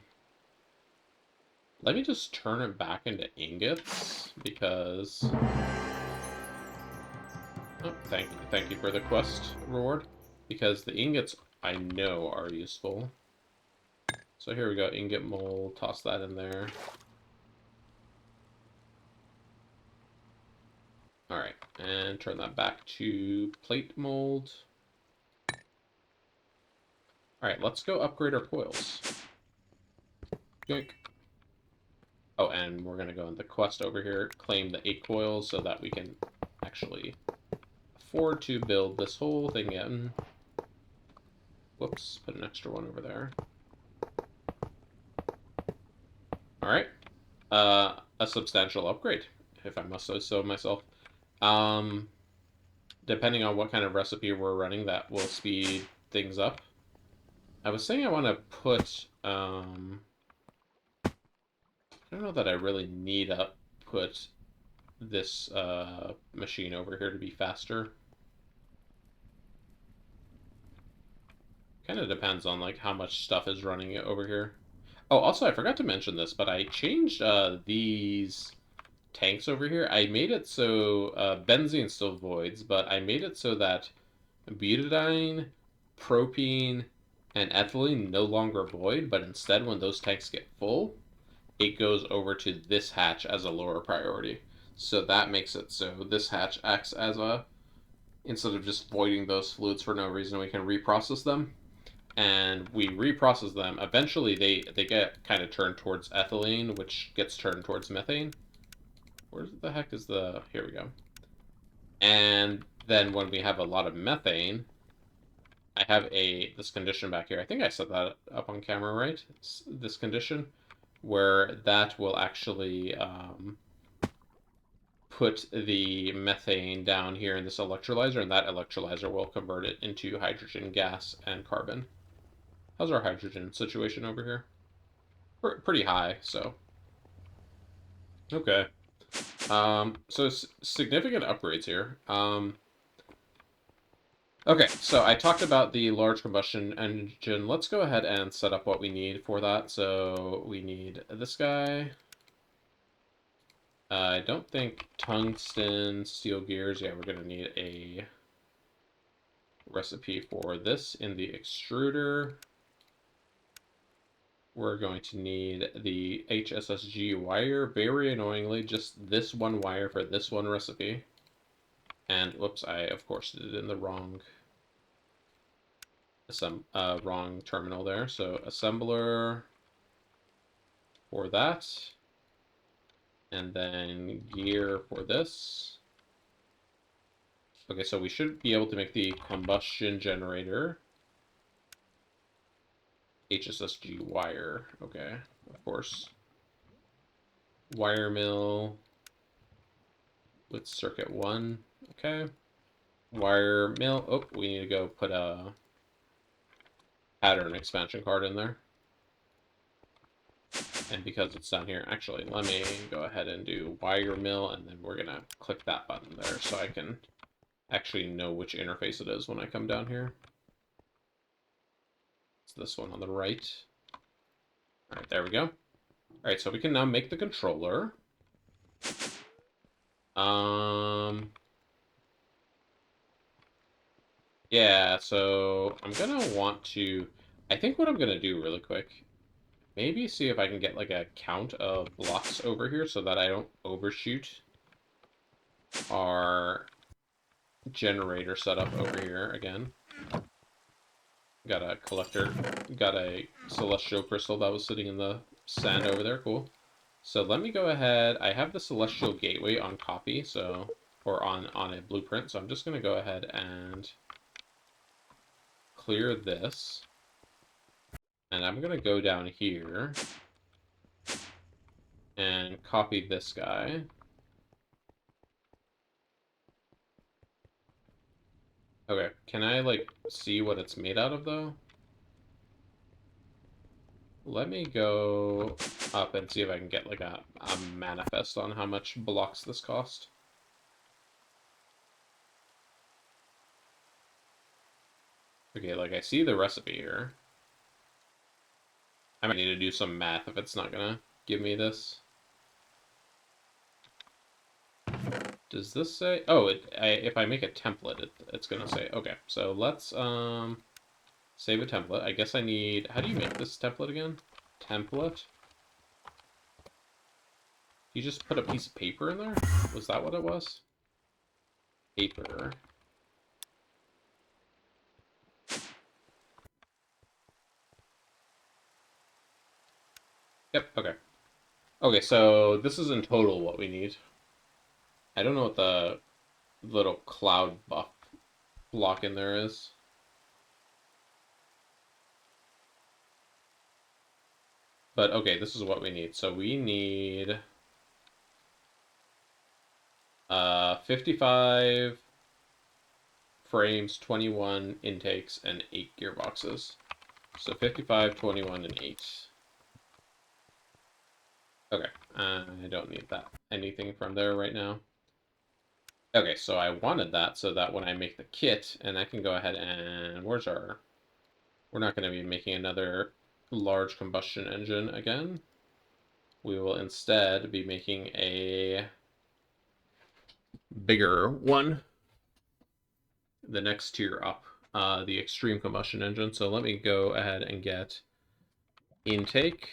me just turn it back into ingots because... Oh, thank you for the quest reward. Because the ingots I know are useful. So here we go, ingot mold, toss that in there. Alright, and turn that back to plate mold. Alright, let's go upgrade our coils. Yoink. Oh, and we're going to go in the quest over here, claim the 8 coils so that we can actually afford to build this whole thing in. Whoops, put an extra one over there. Alright. A substantial upgrade, if I must say so myself. Depending on what kind of recipe we're running, that will speed things up. I was saying I want to put, I don't know that I really need to put this machine over here to be faster. Kind of depends on like how much stuff is running over here. Oh, also I forgot to mention this, but I changed these tanks over here. I made it so benzene still voids, but I made it so that butadiene, propene, and ethylene no longer void, but instead when those tanks get full, it goes over to this hatch as a lower priority. So that makes it so this hatch acts as a, instead of just voiding those fluids for no reason, we can reprocess them. And we reprocess them. Eventually they get kind of turned towards ethylene, which gets turned towards methane. Where the heck is the... Here we go. And then when we have a lot of methane, I have this condition back here. I think I set that up on camera, right? This condition where that will actually put the methane down here in this electrolyzer, and that electrolyzer will convert it into hydrogen gas and carbon. How's our hydrogen situation over here? Pretty high, so. Okay. So significant upgrades here. Okay, so I talked about the large combustion engine. Let's go ahead and set up what we need for that. So we need this guy. I don't think tungsten, steel gears. Yeah, we're going to need a recipe for this in the extruder. We're going to need the HSSG wire. Very annoyingly, just this one wire for this one recipe. And whoops, I of course did it in the wrong wrong terminal there. So assembler for that. And then gear for this. Okay, so we should be able to make the combustion generator. HSSG wire. Okay, of course. Wire mill with circuit 1. Okay. Wire mill. Oh, we need to go put a pattern expansion card in there. And because it's down here, actually, let me go ahead and do wire mill, and then we're going to click that button there so I can actually know which interface it is when I come down here. It's this one on the right. All right, there we go. All right, so we can now make the controller. Yeah, so I'm gonna want to, I think what I'm gonna do really quick, maybe see if I can get like a count of blocks over here so that I don't overshoot our generator setup over here again. Got a collector, got a celestial crystal that was sitting in the sand over there, cool. So let me go ahead, I have the celestial gateway on copy, so, or on a blueprint, so I'm just gonna go ahead and clear this. And I'm gonna go down here and copy this guy. Okay, can I like see what it's made out of though? let me go up and see if I can get like a manifest on how much blocks this cost. Okay, like I see the recipe here. I might need to do some math if it's not gonna give me this. Does this say? Oh, if I make a template, it's gonna say. Okay, so let's save a template. I guess I need. How do you make this template again? Template. You just put a piece of paper in there? Was that what it was? Paper. Yep. Okay. Okay, so this is in total what we need. I don't know what the little cloud buff block in there is. But okay, this is what we need. So we need 55 frames, 21 intakes, and 8 gearboxes. So 55, 21, and 8. Okay, I don't need that anything from there right now. Okay, so I wanted that so that when I make the kit, and I can go ahead and where's our... We're not going to be making another large combustion engine again. We will instead be making a bigger one, the next tier up, the extreme combustion engine. So let me go ahead and get intake.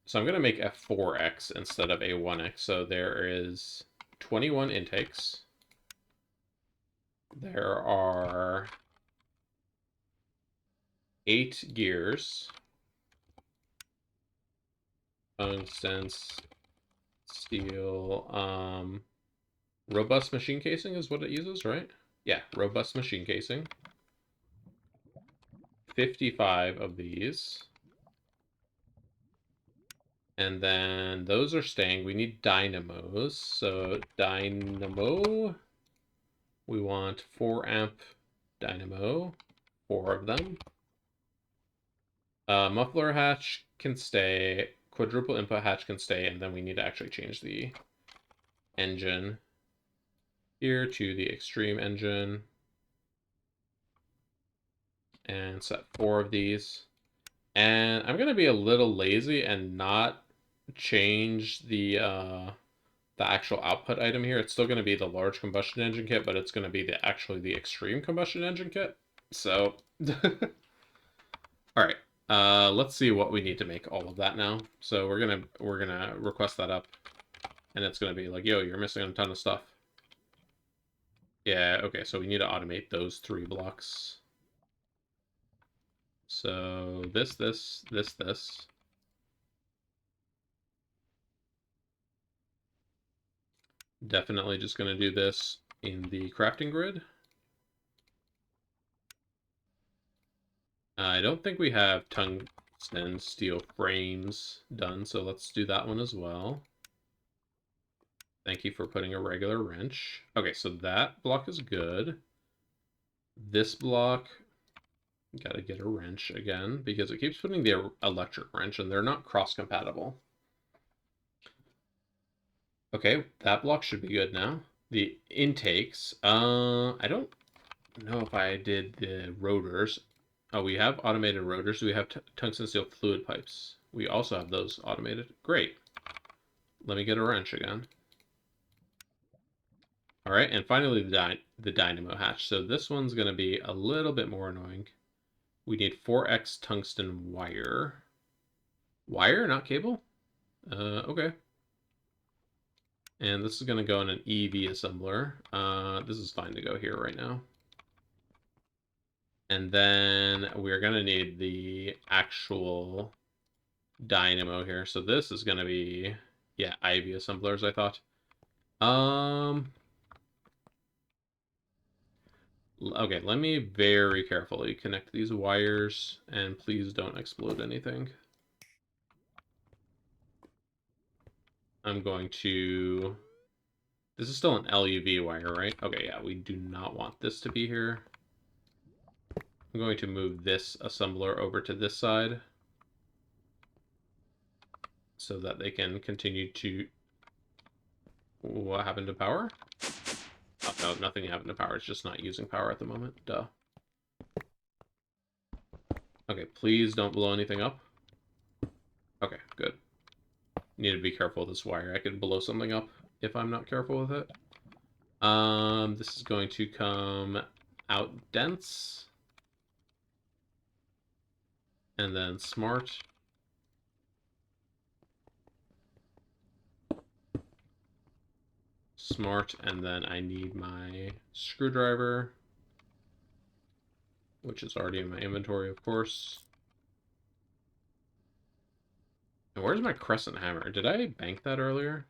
So I'm going to make a 4x instead of a 1x. So there is 21 intakes. There are 8 gears. Tungsten, steel, robust machine casing is what it uses, right? Yeah, robust machine casing. 55 of these. And then those are staying. We need dynamos. So dynamo, we want 4 amp dynamo, 4 of them. Muffler hatch can stay. Quadruple input hatch can stay. And then we need to actually change the engine here to the extreme engine. And set 4 of these. And I'm going to be a little lazy and not change the actual output item here. It's still going to be the large combustion engine kit, but it's going to be actually the extreme combustion engine kit. So, all right. Let's see what we need to make all of that now. So we're gonna request that up, and it's gonna be like, yo, you're missing a ton of stuff. Yeah. Okay. So we need to automate those 3 blocks. So this. Definitely just going to do this in the crafting grid. I don't think we have tungsten steel frames done, so let's do that one as well. Thank you for putting a regular wrench. Okay, so that block is good. This block, gotta get a wrench again, because it keeps putting the electric wrench, and they're not cross-compatible. Okay, that block should be good now. The intakes, I don't know if I did the rotors. Oh, we have automated rotors. We have tungsten steel fluid pipes. We also have those automated. Great. Let me get a wrench again. All right, and finally the dynamo hatch. So this one's going to be a little bit more annoying. We need 4x tungsten wire. Wire, not cable? Okay. And this is going to go in an EV assembler. This is fine to go here right now. And then we're going to need the actual dynamo here. So this is going to be, yeah, IV assemblers, I thought. Okay, let me very carefully connect these wires, and please don't explode anything. I'm going to... This is still an LUV wire, right? Okay, yeah, we do not want this to be here. I'm going to move this assembler over to this side. so that they can continue to... What happened to power? Oh, no, nothing happened to power. It's just not using power at the moment. Duh. Okay, please don't blow anything up. Okay, good. Need to be careful with this wire. I could blow something up if I'm not careful with it. This is going to come out dense. And then smart. Smart, and then I need my screwdriver, which is already in my inventory, of course. And where's my crescent hammer? Did I bank that earlier?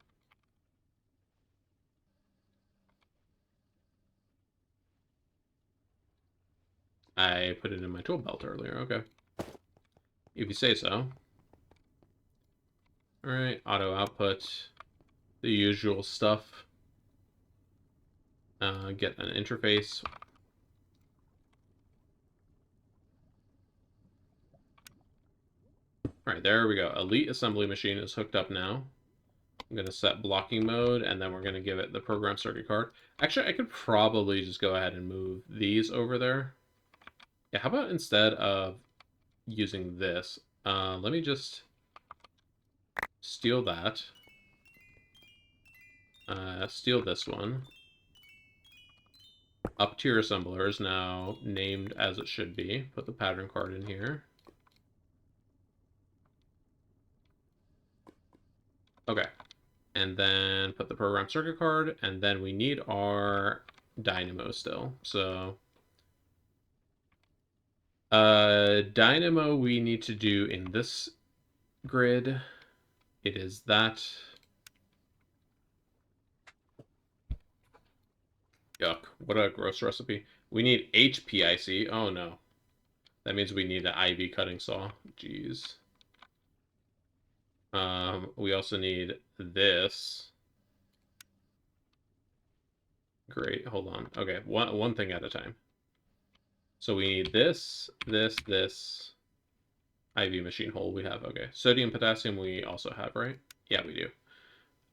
I put it in my tool belt earlier, okay. If you say so. Alright, auto output, the usual stuff. Get an interface. Alright, there we go. Elite assembly machine is hooked up now. I'm going to set blocking mode, and then we're going to give it the program circuit card. Actually, I could probably just go ahead and move these over there. Yeah, how about instead of using this, let me just steal that. Steal this one. Up tier assembler is now named as it should be. Put the pattern card in here. Okay. And then put the program circuit card, and then we need our dynamo still. So dynamo we need to do in this grid. It is that. Yuck, what a gross recipe. We need HPIC. Oh no. That means we need an IV cutting saw. Jeez. We also need this. Great, hold on. Okay, one thing at a time. So we need this, this. IV machine hole we have, okay. Sodium, potassium we also have, right? Yeah, we do.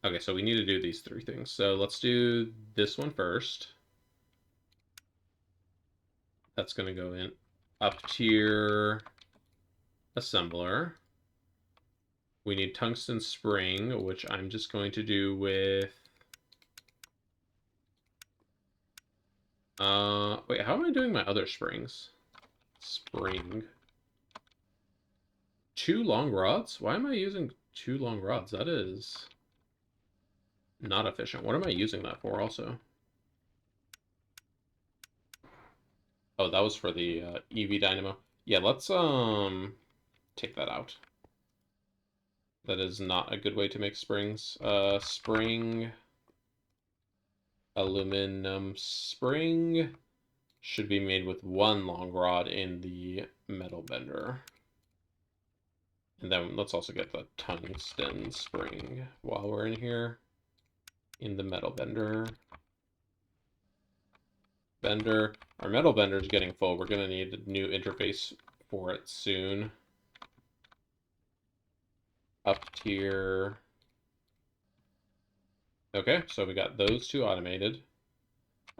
Okay, so we need to do these three things. So let's do this one first. That's going to go in up tier assembler. We need tungsten spring, which I'm just going to do with... wait, how am I doing my other springs? Spring. 2 long rods? Why am I using 2 long rods? That is not efficient. What am I using that for also? Oh, that was for the EV dynamo. Yeah, let's take that out. That is not a good way to make springs. Spring, aluminum spring should be made with 1 long rod in the metal bender. And then let's also get the tungsten spring while we're in here in the metal bender. Our metal bender is getting full. We're going to need a new interface for it soon. Up tier. Okay, so we got those 2 automated.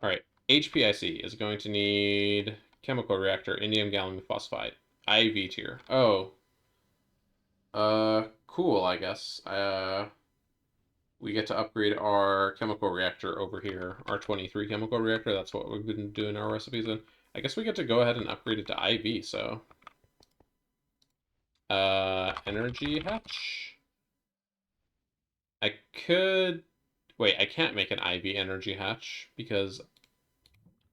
All right, HPIC is going to need chemical reactor, indium gallium phosphide, IV tier. Oh. Cool, I guess. We get to upgrade our chemical reactor over here, our 23 chemical reactor. That's what we've been doing our recipes in. I guess we get to go ahead and upgrade it to IV, so. Energy hatch. I could... Wait, I can't make an IV energy hatch because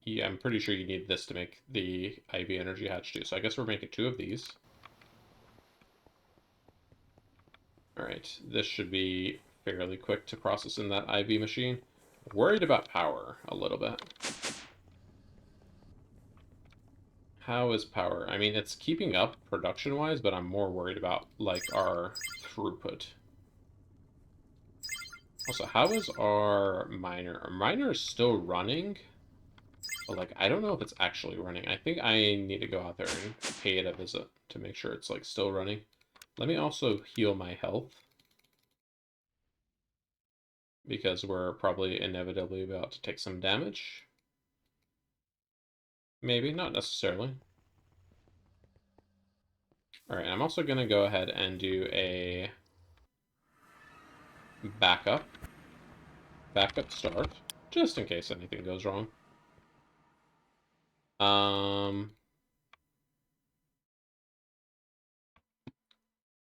yeah, I'm pretty sure you need this to make the IV energy hatch too. So I guess we're making 2 of these. All right, this should be fairly quick to process in that IV machine. Worried about power a little bit. How is power? I mean, it's keeping up production-wise, but I'm more worried about, like, our throughput. Also, how is our miner? Our miner is still running, but, like, I don't know if it's actually running. I think I need to go out there and pay it a visit to make sure it's, like, still running. Let me also heal my health. because we're probably inevitably about to take some damage. Maybe, not necessarily. Alright, I'm also going to go ahead and do a backup start, just in case anything goes wrong.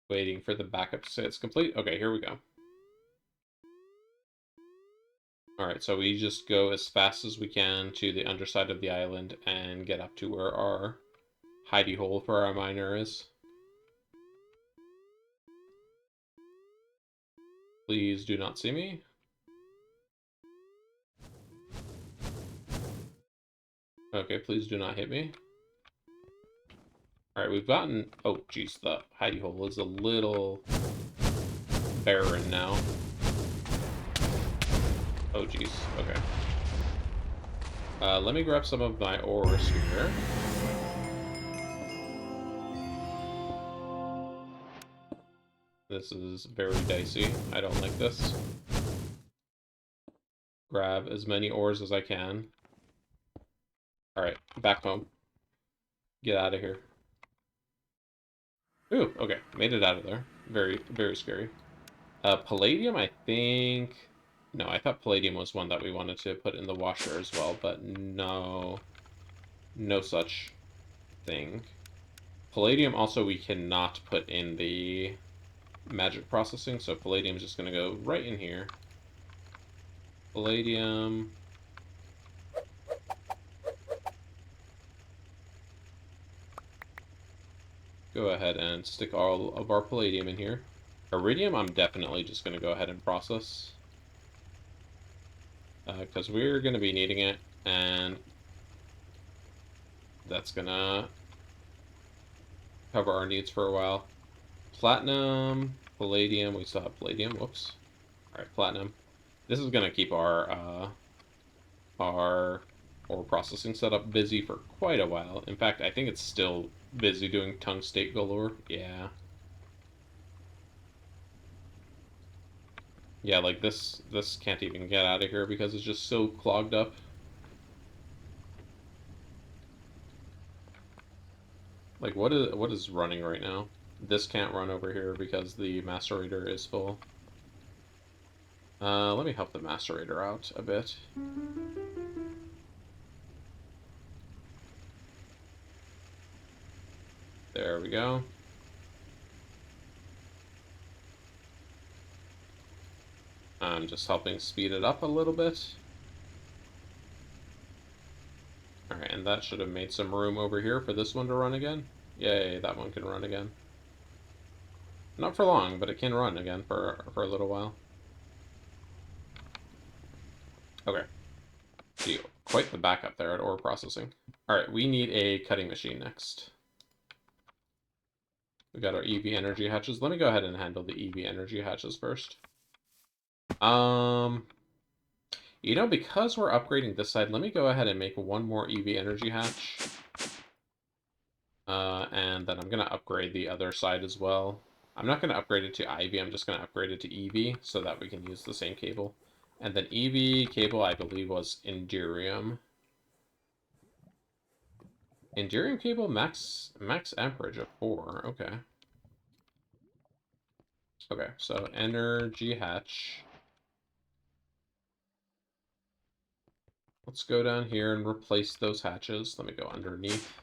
Waiting for the backup to say it's complete. Okay, here we go. Alright, so we just go as fast as we can to the underside of the island and get up to where our hidey hole for our miner is. Please do not see me. Okay, please do not hit me. Alright, we've gotten... Oh, geez, the hidey hole is a little barren now. Oh, geez, okay. Let me grab some of my ores here. This is very dicey. I don't like this. Grab as many ores as I can. Alright, back home. Get out of here. Ooh, okay. Made it out of there. Very, very scary. Palladium, I think... No, I thought palladium was one that we wanted to put in the washer as well, but no... No such thing. Palladium also we cannot put in the magic processing, so palladium is just going to go right in here. Palladium... Go ahead and stick all of our palladium in here. Iridium, I'm definitely just going to go ahead and process. Because we're going to be needing it, and that's going to cover our needs for a while. Platinum, palladium, we still have palladium, whoops. Alright, platinum. This is going to keep our ore processing setup busy for quite a while. In fact, I think it's still busy doing tungstate galore. Yeah. Yeah, like this can't even get out of here because it's just so clogged up. Like what is running right now? This can't run over here because the macerator is full. Let me help the macerator out a bit. There we go. I'm just helping speed it up a little bit. Alright, and that should have made some room over here for this one to run again. Yay, that one can run again. Not for long, but it can run again for a little while. Okay. See, quite the backup there at ore processing. Alright, we need a cutting machine next. We got our EV energy hatches. Let me go ahead and handle the EV energy hatches first. You know, because we're upgrading this side, let me go ahead and make one more EV energy hatch. And then I'm going to upgrade the other side as well. I'm not going to upgrade it to IV, I'm just going to upgrade it to EV so that we can use the same cable. And then EV cable, I believe, was Endurium. Endurium cable, max amperage of 4, okay. Okay, so energy hatch. Let's go down here and replace those hatches. Let me go underneath.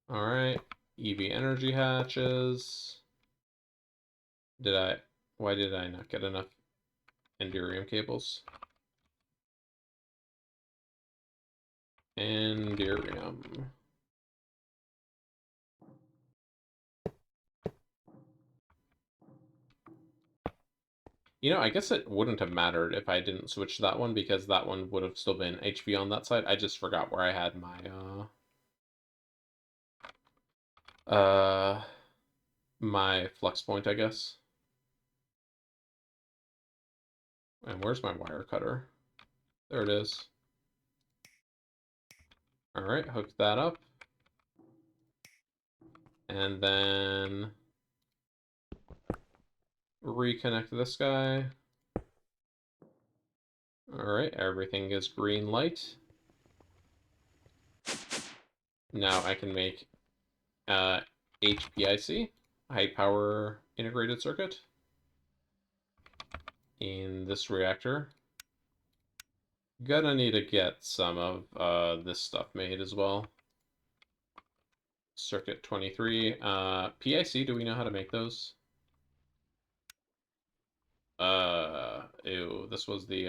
Alright, EV energy hatches. Why did I not get enough Endurium cables? Endurium. You know, I guess it wouldn't have mattered if I didn't switch that one because that one would have still been HP on that side. I just forgot where I had my flux point, I guess. And where's my wire cutter? There it is. All right, hook that up. And then reconnect this guy. All right, everything is green light. Now I can make HPIC, high power integrated circuit, in this reactor. Gonna need to get some of this stuff made as well. Circuit 23. PIC, do we know how to make those? Ew, this was the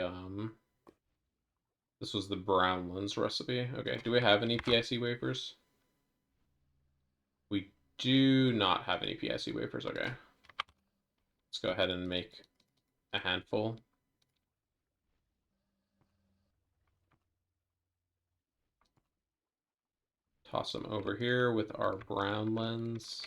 Brownlands recipe. Okay, do we have any PIC wafers? We do not have any PIC wafers, okay. Let's go ahead and make a handful. Toss them over here with our brown lens.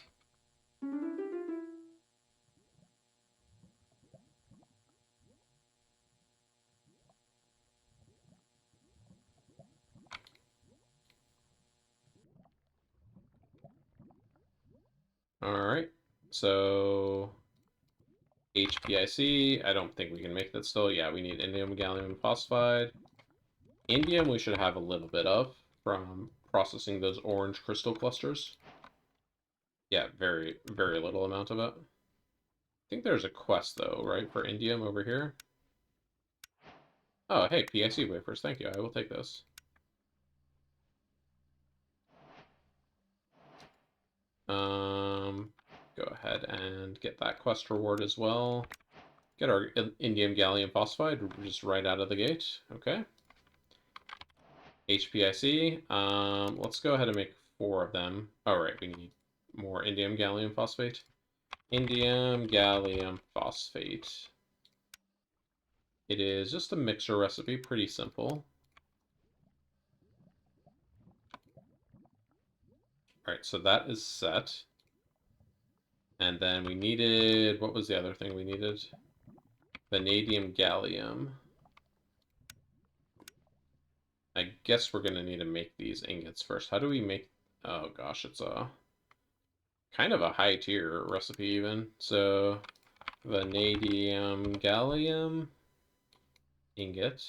All right, so HPIC, I don't think we can make that still. Yeah, we need indium gallium phosphide. Indium we should have a little bit of from processing those orange crystal clusters. Yeah, very, very little amount of it. I think there's a quest though, right, for indium over here. Oh, hey, PIC wafers, thank you. I will take this. Go ahead and get that quest reward as well. Get our indium gallium phosphide just right out of the gate. Okay. HPIC. Let's go ahead and make 4 of them. All right, we need more indium gallium phosphate. Indium gallium phosphate. It is just a mixer recipe, pretty simple. All right, so that is set. And then we needed, what was the other thing we needed? Vanadium gallium. I guess we're going to need to make these ingots first. How do we make... Oh gosh, it's a kind of a high tier recipe even. So vanadium gallium ingot.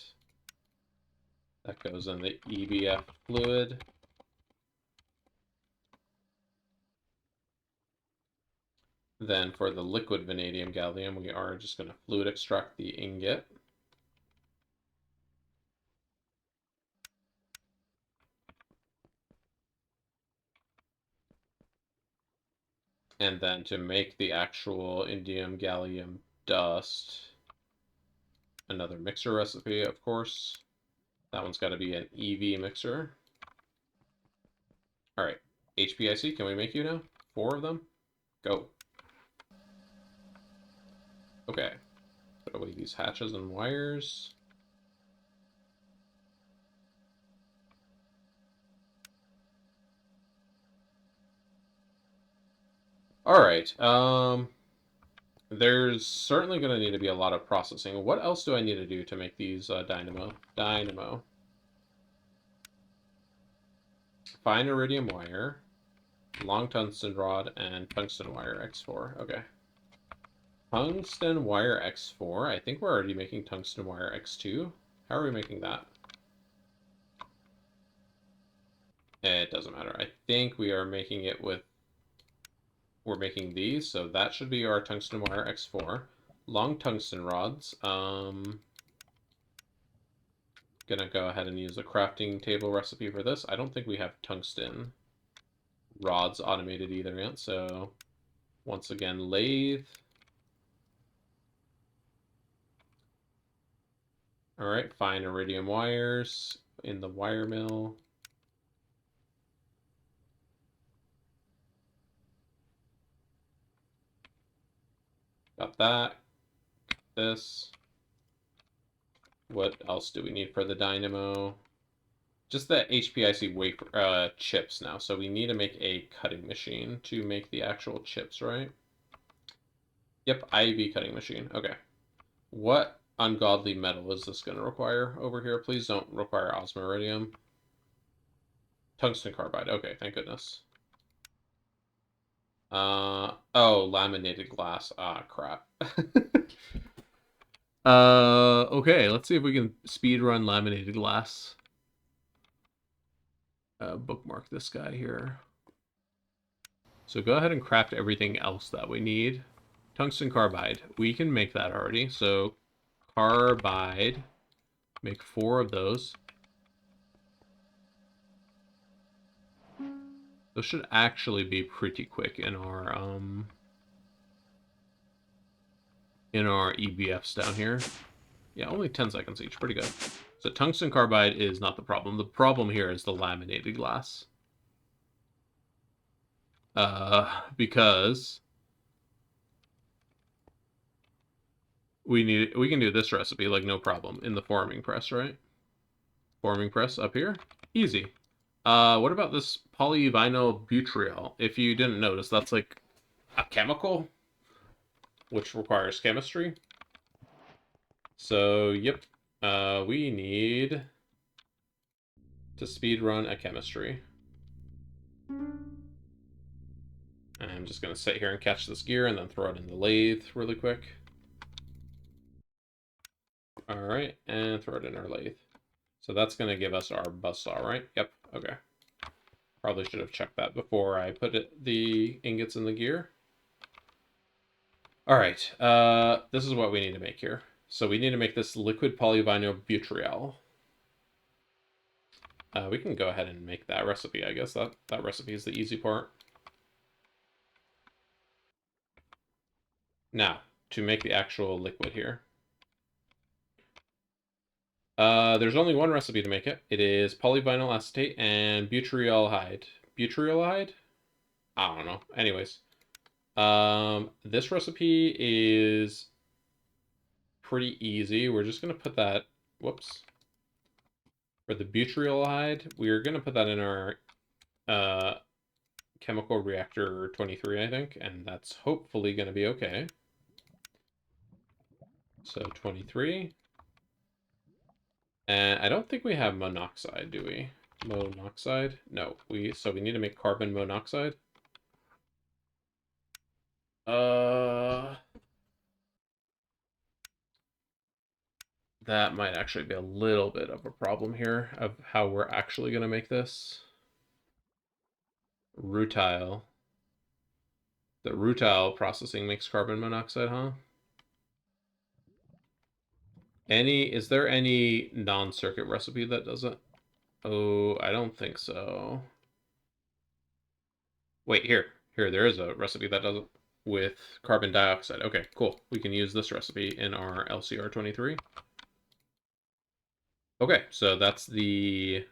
That goes in the EBF fluid. Then for the liquid vanadium gallium, we are just going to fluid extract the ingot. And then to make the actual indium gallium dust, another mixer recipe, of course. That one's got to be an EV mixer. All right, HPIC, can we make you now? 4 of them? Go. Okay, put away these hatches and wires. All right, there's certainly going to need to be a lot of processing. What else do I need to do to make these Dynamo. Fine iridium wire, long tungsten rod, and tungsten wire X4. Okay. Tungsten wire X4. I think we're already making tungsten wire X2. How are we making that? It doesn't matter. I think we are making it with... We're making these, so that should be our tungsten wire X4. Long tungsten rods. Gonna go ahead and use a crafting table recipe for this. I don't think we have tungsten rods automated either yet, so once again, lathe. All right, fine iridium wires in the wire mill. Got that. This. What else do we need for the dynamo? Just the HPIC wafer chips now. So we need to make a cutting machine to make the actual chips, right? Yep, IV cutting machine. Okay. What ungodly metal is this going to require over here? Please don't require osmiridium. Tungsten carbide. Okay, thank goodness. Oh, laminated glass. Ah, crap. Okay, let's see if we can speed run laminated glass. Bookmark this guy here. So go ahead and craft everything else that we need. Tungsten carbide. We can make that already. So carbide. Make 4 of those. Those should actually be pretty quick in our EBFs down here. Yeah, only 10 seconds each. Pretty good. So tungsten carbide is not the problem. The problem here is the laminated glass. Because we can do this recipe like no problem in the forming press, right? Forming press up here. Easy. What about this polyvinyl butyrial? If you didn't notice, that's like a chemical which requires chemistry. So, yep. We need to speed run a chemistry. I'm just going to sit here and catch this gear and then throw it in the lathe really quick. Alright, and throw it in our lathe. So that's going to give us our buzzsaw, right? Yep, okay. Probably should have checked that before I put the ingots in the gear. Alright, this is what we need to make here. So we need to make this liquid polyvinyl butyrial. We can go ahead and make that recipe, I guess. That recipe is the easy part. Now, to make the actual liquid here. There's only one recipe to make it. It is polyvinyl acetate and butyrylhalide. Butyrylhalide? I don't know. Anyways, this recipe is pretty easy. We're just gonna put that. Whoops. For the butyrylhalide, we're gonna put that in our chemical reactor 23, I think, and that's hopefully gonna be okay. So 23. And I don't think we have monoxide, do we? Monoxide? No. So we need to make carbon monoxide. That might actually be a little bit of a problem here of how we're actually going to make this. Rutile. The rutile processing makes carbon monoxide, huh? Is there any non-circuit recipe that does it? Oh, I don't think so. Wait, here, there is a recipe that does it with carbon dioxide. Okay, cool. We can use this recipe in our LCR23. Okay, so that's the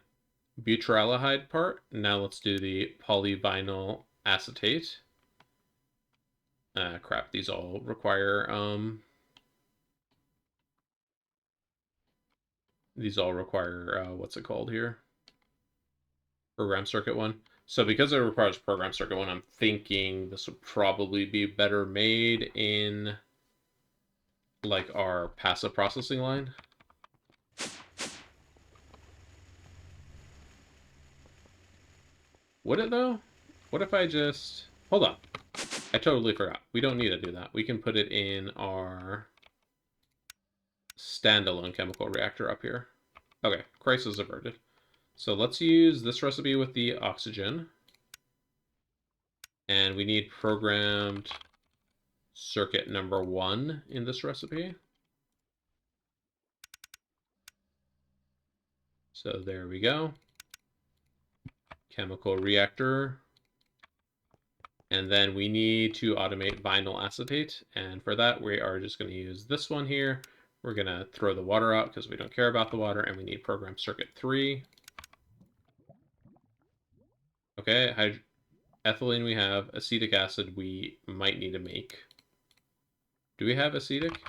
butyraldehyde part. Now let's do the polyvinyl acetate. Crap, these all require what's it called here? Program circuit 1. So because it requires program circuit 1, I'm thinking this would probably be better made in like our passive processing line. Would it though? What if I just... Hold on. I totally forgot. We don't need to do that. We can put it in our standalone chemical reactor up here. Okay, crisis averted. So let's use this recipe with the oxygen. And we need programmed circuit number 1 in this recipe. So there we go. Chemical reactor. And then we need to automate vinyl acetate. And for that, we are just going to use this one here. We're going to throw the water out because we don't care about the water. And we need program circuit 3. Okay, ethylene we have. Acetic acid we might need to make. Do we have acetic?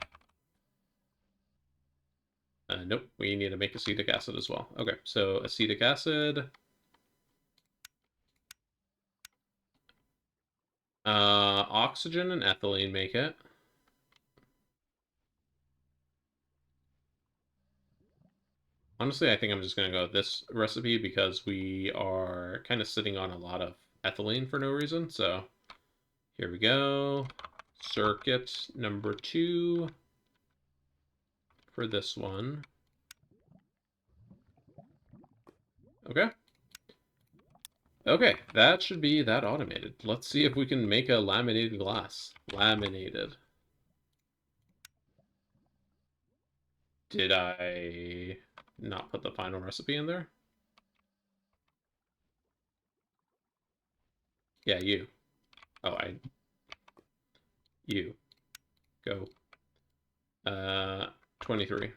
Nope, we need to make acetic acid as well. Okay, so acetic acid. Oxygen and ethylene make it. Honestly, I think I'm just going to go with this recipe because we are kind of sitting on a lot of ethylene for no reason. So here we go. Circuit number 2 for this one. Okay. Okay, that should be that automated. Let's see if we can make a laminated glass. Laminated. Did I not put the final recipe in there? Yeah, you. Oh, you. Go. 23.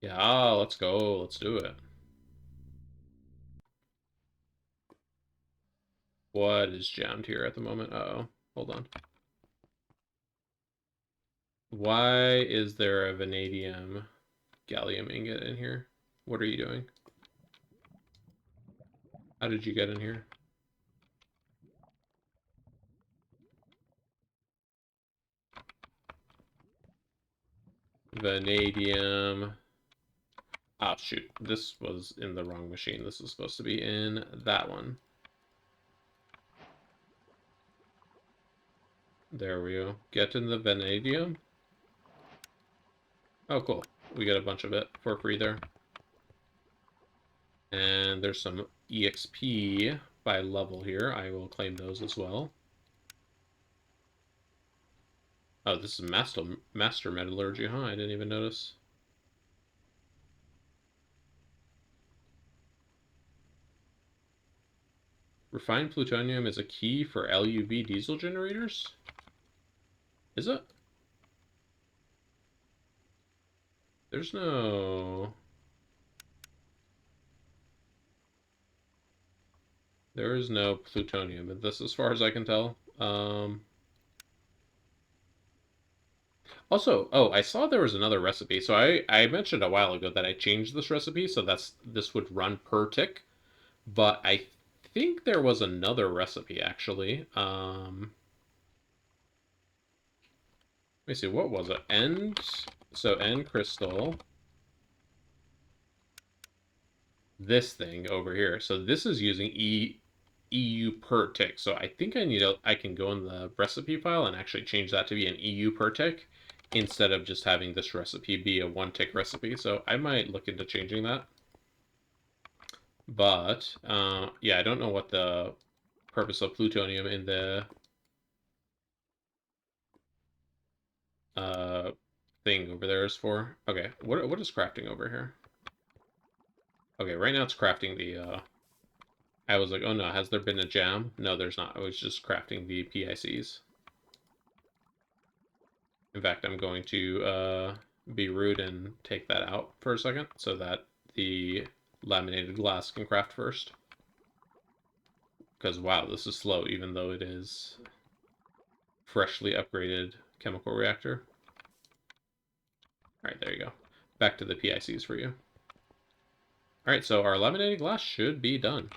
Yeah, let's go. Let's do it. What is jammed here at the moment? Uh-oh. Hold on. Why is there a vanadium gallium ingot in here? What are you doing? How did you get in here? Vanadium. Ah, shoot. This was in the wrong machine. This is supposed to be in that one. There we go. Get in the vanadium. Oh, cool. We get a bunch of it for free there. And there's some EXP by level here. I will claim those as well. Oh, this is master metallurgy, huh? I didn't even notice. Refined plutonium is a key for LUV diesel generators? Is it? There's no... There is no plutonium in this as far as I can tell. Also, oh, I saw there was another recipe. So I mentioned a while ago that I changed this recipe, so this would run per tick. But I think there was another recipe actually. Let me see, what was it? End crystal. This thing over here. So this is using EU per tick. So I think I can go in the recipe file and actually change that to be an EU per tick instead of just having this recipe be a 1 tick recipe. So I might look into changing that. But yeah, I don't know what the purpose of plutonium in the uh, thing over there is for. Okay, what is crafting over here? Okay, right now it's crafting the. I was like, oh no, has there been a jam? No, there's not. I was just crafting the PICs. In fact, I'm going to be rude and take that out for a second so that the laminated glass can craft first. Because wow, this is slow, even though it is freshly upgraded chemical reactor. All right, there you go. Back to the PICs for you. All right, so our laminated glass should be done.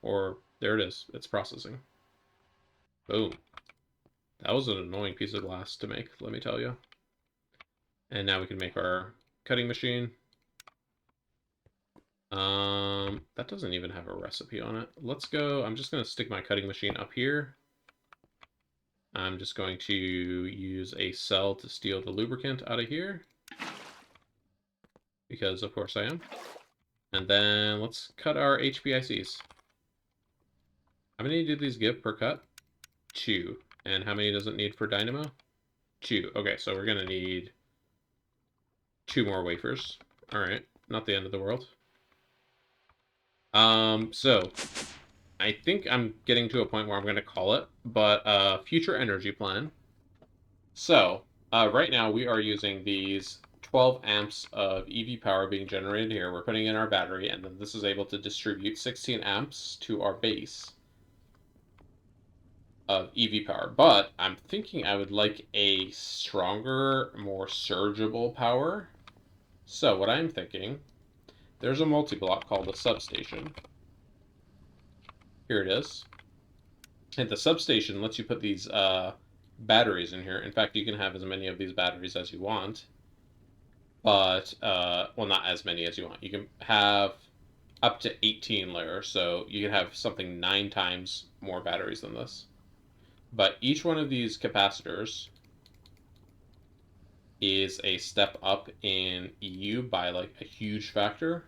Or there it is. It's processing. Boom. That was an annoying piece of glass to make, let me tell you. And now we can make our cutting machine. That doesn't even have a recipe on it. Let's go. I'm just going to stick my cutting machine up here. I'm just going to use a cell to steal the lubricant out of here. Because of course I am. And then let's cut our HPICs. How many do these give per cut? 2. And how many does it need for dynamo? 2. Okay, so we're going to need 2 more wafers. All right, not the end of the world. So I think I'm getting to a point where I'm going to call it, but future energy plan. So right now we are using these 12 amps of EV power being generated here. We're putting in our battery, and then this is able to distribute 16 amps to our base of EV power. But I'm thinking I would like a stronger, more surgeable power. So what I'm thinking, there's a multi-block called a substation. Here it is. And the substation lets you put these batteries in here. In fact, you can have as many of these batteries as you want, but, well, not as many as you want. You can have up to 18 layers, so you can have something 9 times more batteries than this. But each one of these capacitors is a step up in EU by like a huge factor.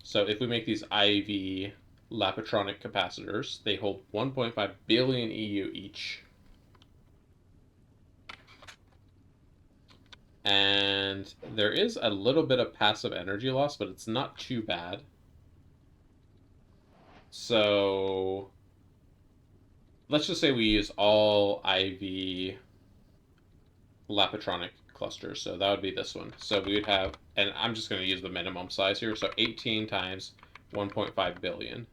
So if we make these IV Lapatronic capacitors, they hold 1.5 billion EU each. And there is a little bit of passive energy loss, but it's not too bad. So let's just say we use all IV Lapatronic clusters. So that would be this one. So we would have, and I'm just going to use the minimum size here. So 18 times 1.5 billion.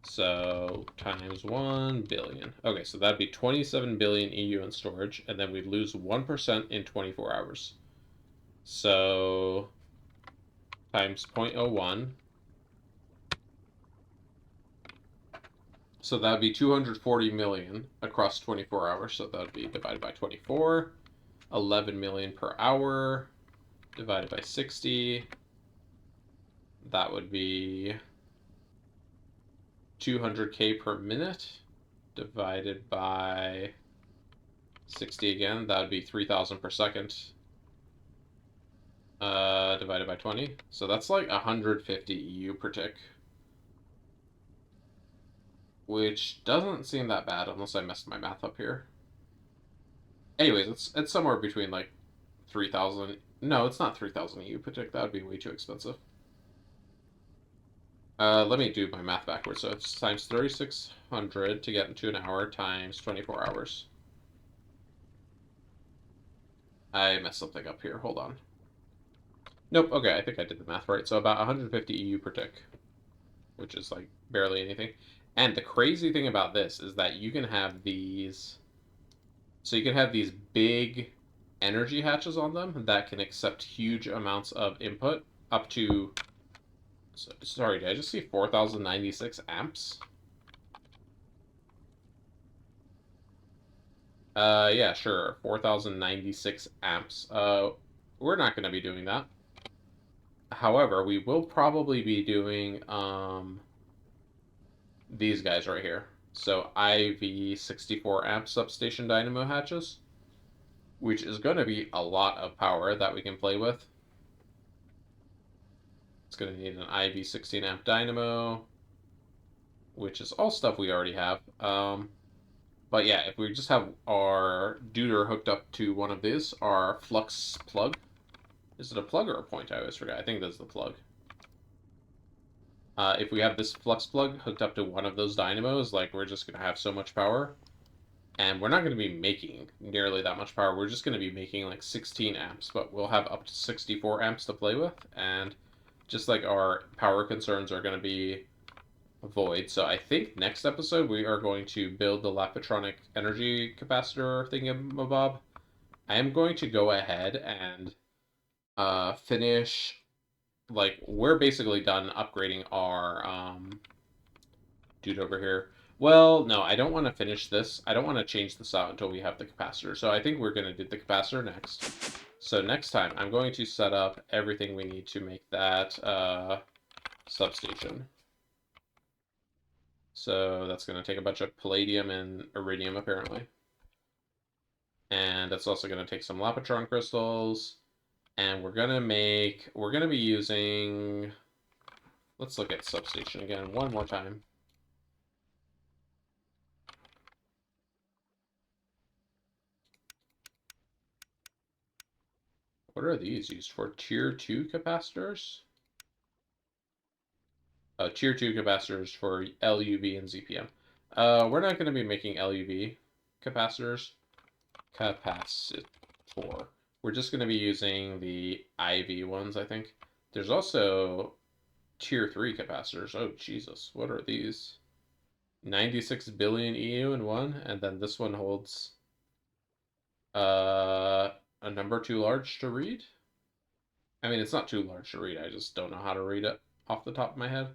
So times 1 billion. Okay, so that'd be 27 billion EU in storage, and then we'd lose 1% in 24 hours. So times 0.01. So that'd be 240 million across 24 hours. So that'd be divided by 24. 11 million per hour divided by 60. That would be 200k per minute divided by 60 again. That would be 3,000 per second divided by 20. So that's like 150 EU per tick, which doesn't seem that bad unless I messed my math up here. Anyways, it's somewhere between like 3,000. No, it's not 3,000 EU per tick. That would be way too expensive. Let me do my math backwards. So it's times 3,600 to get into an hour times 24 hours. I messed something up here. Hold on. Nope. Okay, I think I did the math right. So about 150 EU per tick, which is like barely anything. And the crazy thing about this is that you can have these. So you can have these big energy hatches on them that can accept huge amounts of input up to. Sorry, did I just see 4,096 amps? Yeah, sure. 4,096 amps. We're not going to be doing that. However, we will probably be doing these guys right here. So IV 64 amp substation dynamo hatches, which is going to be a lot of power that we can play with. It's going to need an IV 16 amp dynamo, which is all stuff we already have. But yeah, if we just have our deuter hooked up to one of these, our flux plug. Is it a plug or a point? I always forget. I think that's the plug. If we have this flux plug hooked up to one of those dynamos, like we're just going to have so much power. And we're not going to be making nearly that much power. We're just going to be making like 16 amps, but we'll have up to 64 amps to play with. And just like our power concerns are going to be void. So I think next episode we are going to build the Lapatronic energy capacitor thingamabob. I am going to go ahead and finish. Like we're basically done upgrading our dude over here. Well, no, I don't want to finish this. I don't want to change this out until we have the capacitor. So I think we're going to do the capacitor next. So next time, I'm going to set up everything we need to make that substation. So that's going to take a bunch of palladium and iridium, apparently. And that's also going to take some Lapatron crystals. And we're going to be using, let's look at substation again one more time. What are these used for? Tier 2 capacitors? Oh, Tier 2 capacitors for LUV and ZPM. We're not going to be making LUV capacitors. Capacitor. We're just going to be using the IV ones, I think. There's also Tier 3 capacitors. Oh, Jesus. What are these? 96 billion EU in one, and then this one holds a number too large to read. I mean, it's not too large to read. I just don't know how to read it off the top of my head.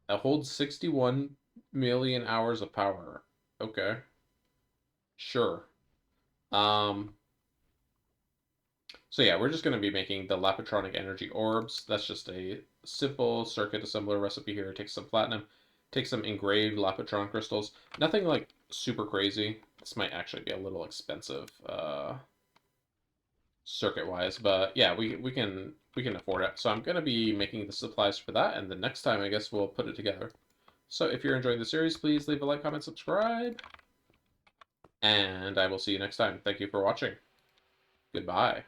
It holds 61 million hours of power. Okay. Sure. Um, so yeah, we're just going to be making the Lapitronic Energy Orbs. That's just a simple circuit assembler recipe here. Take some platinum, take some engraved Lapitron crystals. Nothing like super crazy. This might actually be a little expensive circuit-wise, but yeah, we can afford it. So I'm going to be making the supplies for that, and the next time I guess we'll put it together. So if you're enjoying the series, please leave a like, comment, subscribe, and I will see you next time. Thank you for watching. Goodbye.